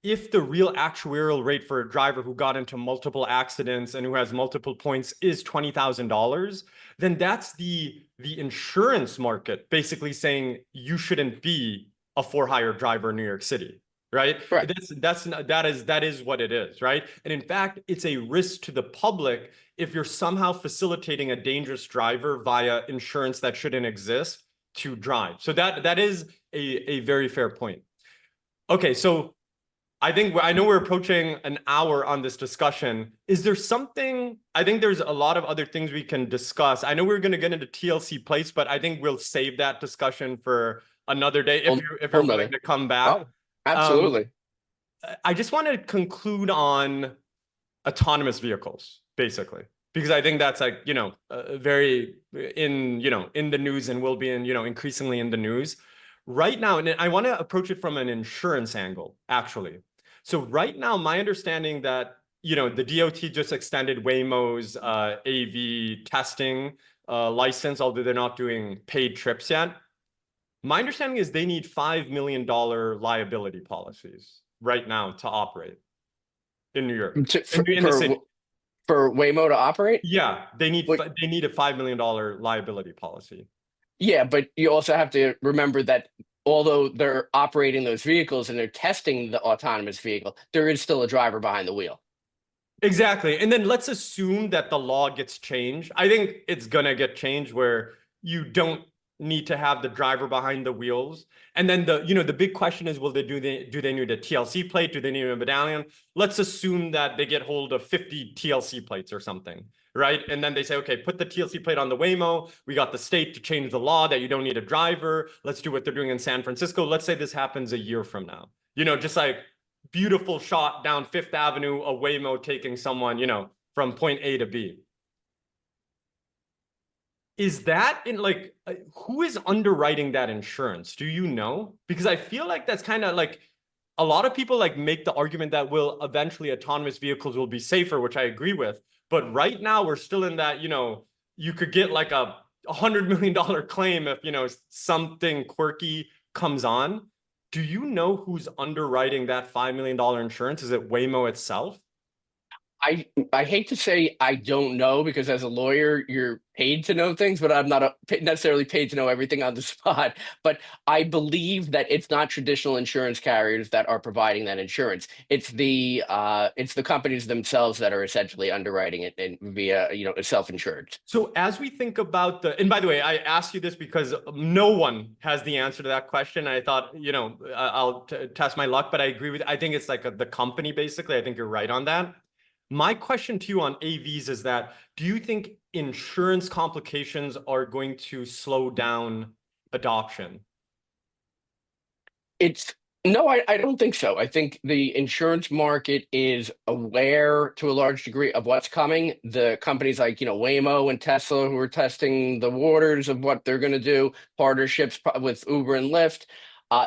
if the real actuarial rate for a driver who got into multiple accidents and who has multiple points is $20,000, then that's the insurance market basically saying you shouldn't be a for-hire driver in New York City, right? Right. That is what it is, right? And in fact, it's a risk to the public if you're somehow facilitating a dangerous driver via insurance that shouldn't exist to drive. So that is a very fair point. Okay, so I know we're approaching an hour on this discussion. Is there something, I think there's a lot of other things we can discuss. I know we're going to get into TLC plates, but I think we'll save that discussion for another day if you're willing to come back. Oh, absolutely. I just want to conclude on autonomous vehicles, basically, because I think that's like, very in the news and will be in, increasingly in the news right now. And I want to approach it from an insurance angle, actually. So right now, my understanding that, the DOT just extended Waymo's AV testing license, although they're not doing paid trips yet. My understanding is they need $5 million liability policies right now to operate in New York, in the city. For Waymo to operate? Yeah, they need a $5 million liability policy. Yeah, but you also have to remember that although they're operating those vehicles and they're testing the autonomous vehicle, there is still a driver behind the wheel. Exactly. And then let's assume that the law gets changed. I think it's going to get changed where you don't need to have the driver behind the wheels. And then the big question is, do they need a TLC plate? Do they need a medallion? Let's assume that they get hold of 50 TLC plates or something, right? And then they say, okay, put the TLC plate on the Waymo. We got the state to change the law that you don't need a driver. Let's do what they're doing in San Francisco. Let's say this happens a year from now. Just like beautiful shot down Fifth Avenue, a Waymo taking someone, from point A to B. Is that in like, who is underwriting that insurance? Do you know? Because I feel like that's kind of like a lot of people like make the argument that eventually autonomous vehicles will be safer, which I agree with. But right now we're still in that, you could get like a $100 million claim if, something quirky comes on. Do you know who's underwriting that $5 million insurance? Is it Waymo itself? I hate to say I don't know, because as a lawyer, you're paid to know things, but I'm not necessarily paid to know everything on the spot. But I believe that it's not traditional insurance carriers that are providing that insurance. It's the companies themselves that are essentially underwriting it and via self-insured. So as we think about and by the way, I asked you this because no one has the answer to that question. I thought, I'll test my luck, but I agree with, I think it's like the company, basically. I think you're right on that. My question to you on AVs is that, do you think insurance complications are going to slow down adoption? No, I don't think so. I think the insurance market is aware to a large degree of what's coming. The companies like, Waymo and Tesla, who are testing the waters of what they're going to do, partnerships with Uber and Lyft.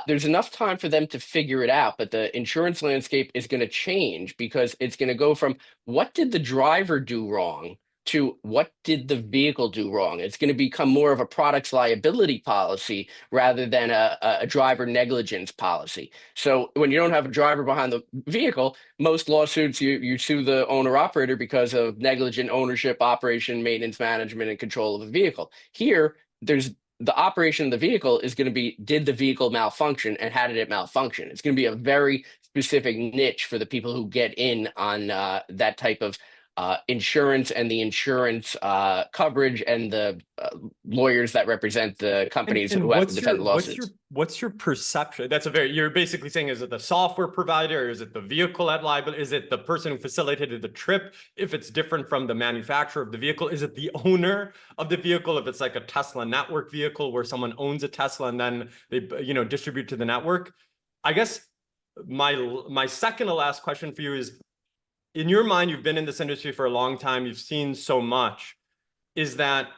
There's enough time for them to figure it out, but the insurance landscape is going to change, because it's going to go from what did the driver do wrong to what did the vehicle do wrong. It's going to become more of a product's liability policy rather than a driver negligence policy. So when you don't have a driver behind the vehicle, most lawsuits, you sue the owner operator because of negligent ownership, operation, maintenance, management, and control of the vehicle. Here, there's the operation of the vehicle is going to be, did the vehicle malfunction, and how did it malfunction? It's going to be a very specific niche for the people who get in on that type of insurance, and the insurance coverage, and the lawyers that represent the companies And who have to defend the lawsuits. What's your perception? You're basically saying, is it the software provider? Or is it the vehicle at liability? Is it the person who facilitated the trip? If it's different from the manufacturer of the vehicle, is it the owner of the vehicle? If it's like a Tesla network vehicle where someone owns a Tesla and then they, distribute to the network. I guess my second to last question for you is, in your mind, you've been in this industry for a long time, you've seen so much, is that,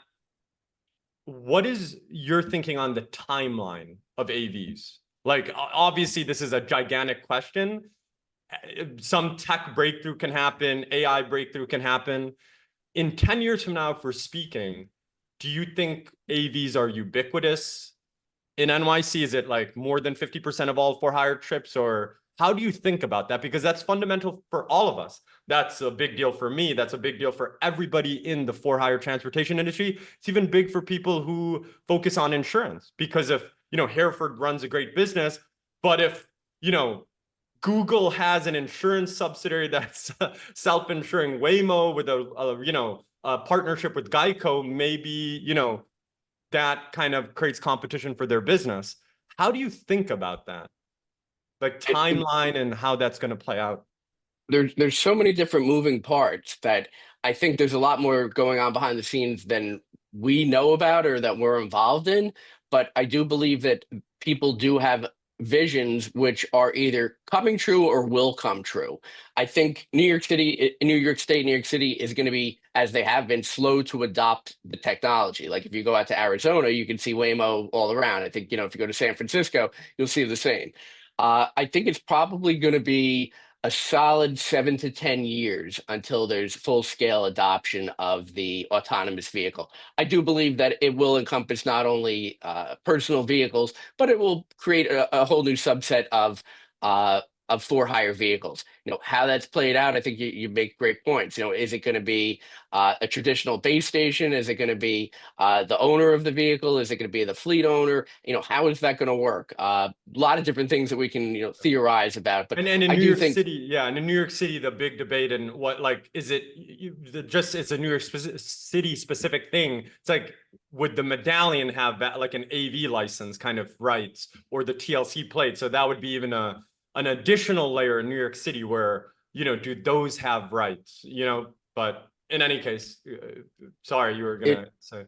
what is your thinking on the timeline of AVs? Like, obviously, this is a gigantic question. Some tech breakthrough can happen, AI breakthrough can happen. In 10 years from now, if we're speaking, do you think AVs are ubiquitous? In NYC, is it like more than 50% of all for-hire trips, or how do you think about that? Because that's fundamental for all of us. That's a big deal for me. That's a big deal for everybody in the for-hire transportation industry. It's even big for people who focus on insurance, because if, Hereford runs a great business, but if, Google has an insurance subsidiary that's self-insuring Waymo with a partnership with Geico, maybe, that kind of creates competition for their business. How do you think about that? Like timeline and how that's going to play out? There's so many different moving parts that I think there's a lot more going on behind the scenes than we know about or that we're involved in. But I do believe that people do have visions which are either coming true or will come true. I think New York State, New York City is going to be, as they have been, slow to adopt the technology. Like if you go out to Arizona, you can see Waymo all around. I think, if you go to San Francisco, you'll see the same. I think it's probably going to be a solid 7 to 10 years until there's full-scale adoption of the autonomous vehicle. I do believe that it will encompass not only personal vehicles, but it will create a whole new subset of for-hire vehicles. How that's played out, I think you make great points. Is it going to be a traditional base station? Is it going to be the owner of the vehicle? Is it going to be the fleet owner? How is that going to work? A lot of different things that we can theorize about. But and in I New do York think, City, yeah, and in New York City, the big debate and what, like, is it it's a New York City specific thing? It's like, would the medallion have that, like an AV license kind of rights, or the TLC plate? So that would be even an additional layer in New York City where, do those have rights, but in any case, sorry, you were gonna say.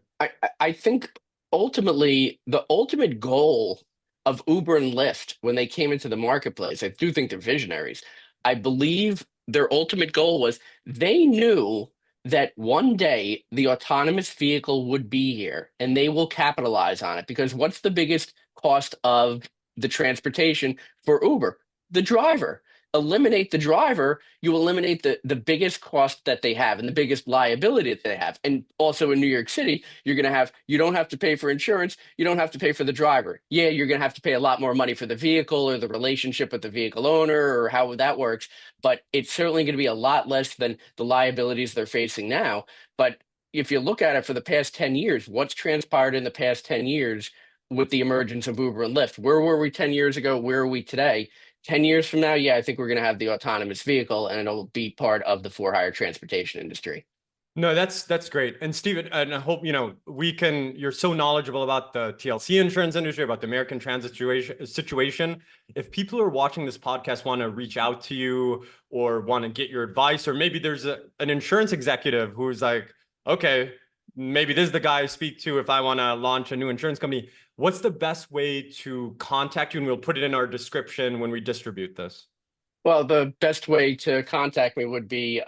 I think ultimately the ultimate goal of Uber and Lyft when they came into the marketplace, I do think they're visionaries. I believe their ultimate goal was they knew that one day the autonomous vehicle would be here and they will capitalize on it, because what's the biggest cost of the transportation for Uber? The driver. eliminate the driver, you eliminate the biggest cost that they have and the biggest liability that they have. And also in New York City, you don't have to pay for insurance, you don't have to pay for the driver. Yeah, you're going to have to pay a lot more money for the vehicle or the relationship with the vehicle owner or how that works, but it's certainly going to be a lot less than the liabilities they're facing now. But if you look at it for the past 10 years, what's transpired in the past 10 years with the emergence of Uber and Lyft? Where were we 10 years ago? Where are we today? 10 years from now, yeah, I think we're going to have the autonomous vehicle and it'll be part of the for-hire transportation industry. No, that's great. And Steven, and I hope, you're so knowledgeable about the TLC insurance industry, about the American transit situation. If people who are watching this podcast want to reach out to you or want to get your advice, or maybe there's an insurance executive who's like, okay, maybe this is the guy I speak to if I want to launch a new insurance company, what's the best way to contact you? And we'll put it in our description when we distribute this. Well, the best way to contact me would be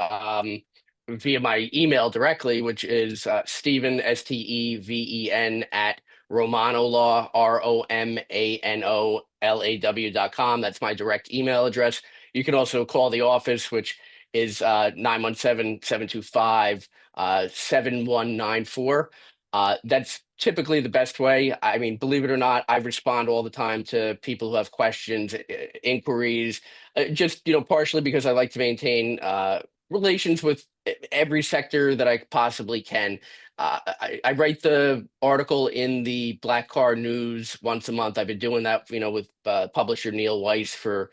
via my email directly, which is Steven, Steven, at Romano Law, ROMANOLAW.com. That's my direct email address. You can also call the office, which is 917-725-7194. That's typically the best way. I mean, believe it or not, I respond all the time to people who have questions, inquiries, just, partially because I like to maintain relations with every sector that I possibly can. I write the article in the Black Car News once a month. I've been doing that, with publisher Neil Weiss for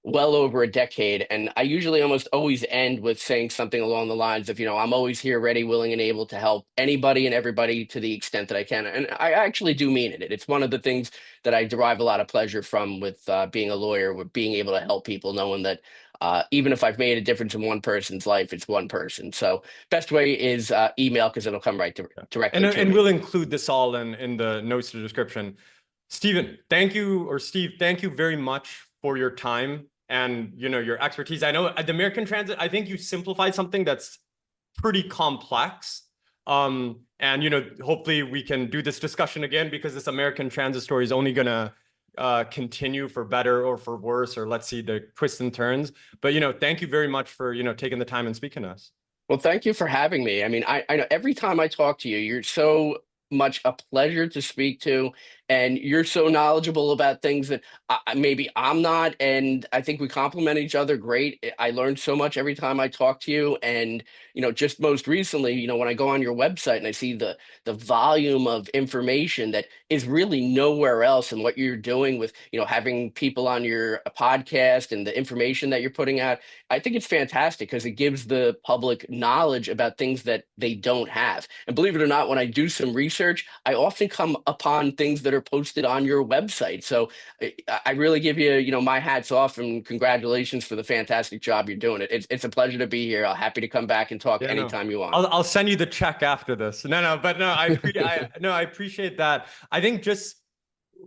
well over a decade. And I usually almost always end with saying something along the lines of, I'm always here, ready, willing, and able to help anybody and everybody to the extent that I can. And I actually do mean it. It's one of the things that I derive a lot of pleasure from with being a lawyer, with being able to help people, knowing that even if I've made a difference in one person's life, it's one person. So best way is email, because it'll come right directly to and me. we'll include this all in the notes to the description. Steven, thank you, or Steve, thank you very much for your time and your expertise. I know at the American Transit, I think you simplified something that's pretty complex. And hopefully we can do this discussion again, because this American Transit story is only gonna continue for better or for worse, or let's see the twists and turns. But thank you very much for taking the time and speaking to us. Well, thank you for having me. I mean, I know every time I talk to you, you're so much a pleasure to speak to, and you're so knowledgeable about things that maybe I'm not, and I think we complement each other great. I learned so much every time I talk to you, and just most recently, when I go on your website and I see the volume of information that is really nowhere else, and what you're doing with having people on your podcast and the information that you're putting out, I think it's fantastic because it gives the public knowledge about things that they don't have. And believe it or not, when I do some research, I often come upon things that are posted on your website. So I really give you, my hats off, and congratulations for the fantastic job you're doing. It's a pleasure to be here. I'm happy to come back and talk anytime you want. I'll send you the check after this. But I appreciate that. I think just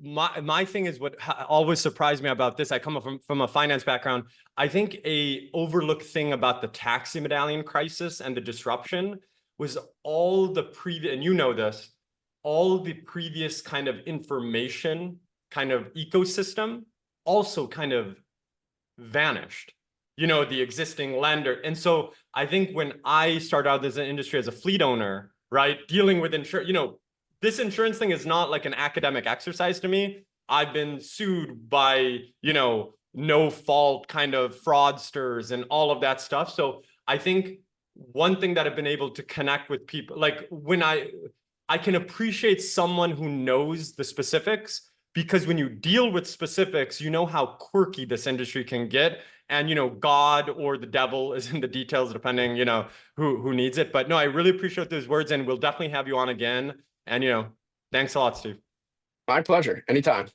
my thing is what always surprised me about this. I come from a finance background. I think a overlooked thing about the taxi medallion crisis and the disruption was all the previous, and this, all the previous kind of information kind of ecosystem also kind of vanished, the existing lender. And so I think when I started out as an industry as a fleet owner, right, dealing with insurance, this insurance thing is not like an academic exercise to me. I've been sued by, no fault kind of fraudsters and all of that stuff. So I think one thing that I've been able to connect with people, like when I can appreciate someone who knows the specifics, because when you deal with specifics, how quirky this industry can get. And, God or the devil is in the details, depending, who needs it. But no, I really appreciate those words, and we'll definitely have you on again. And, thanks a lot, Steve. My pleasure. Anytime.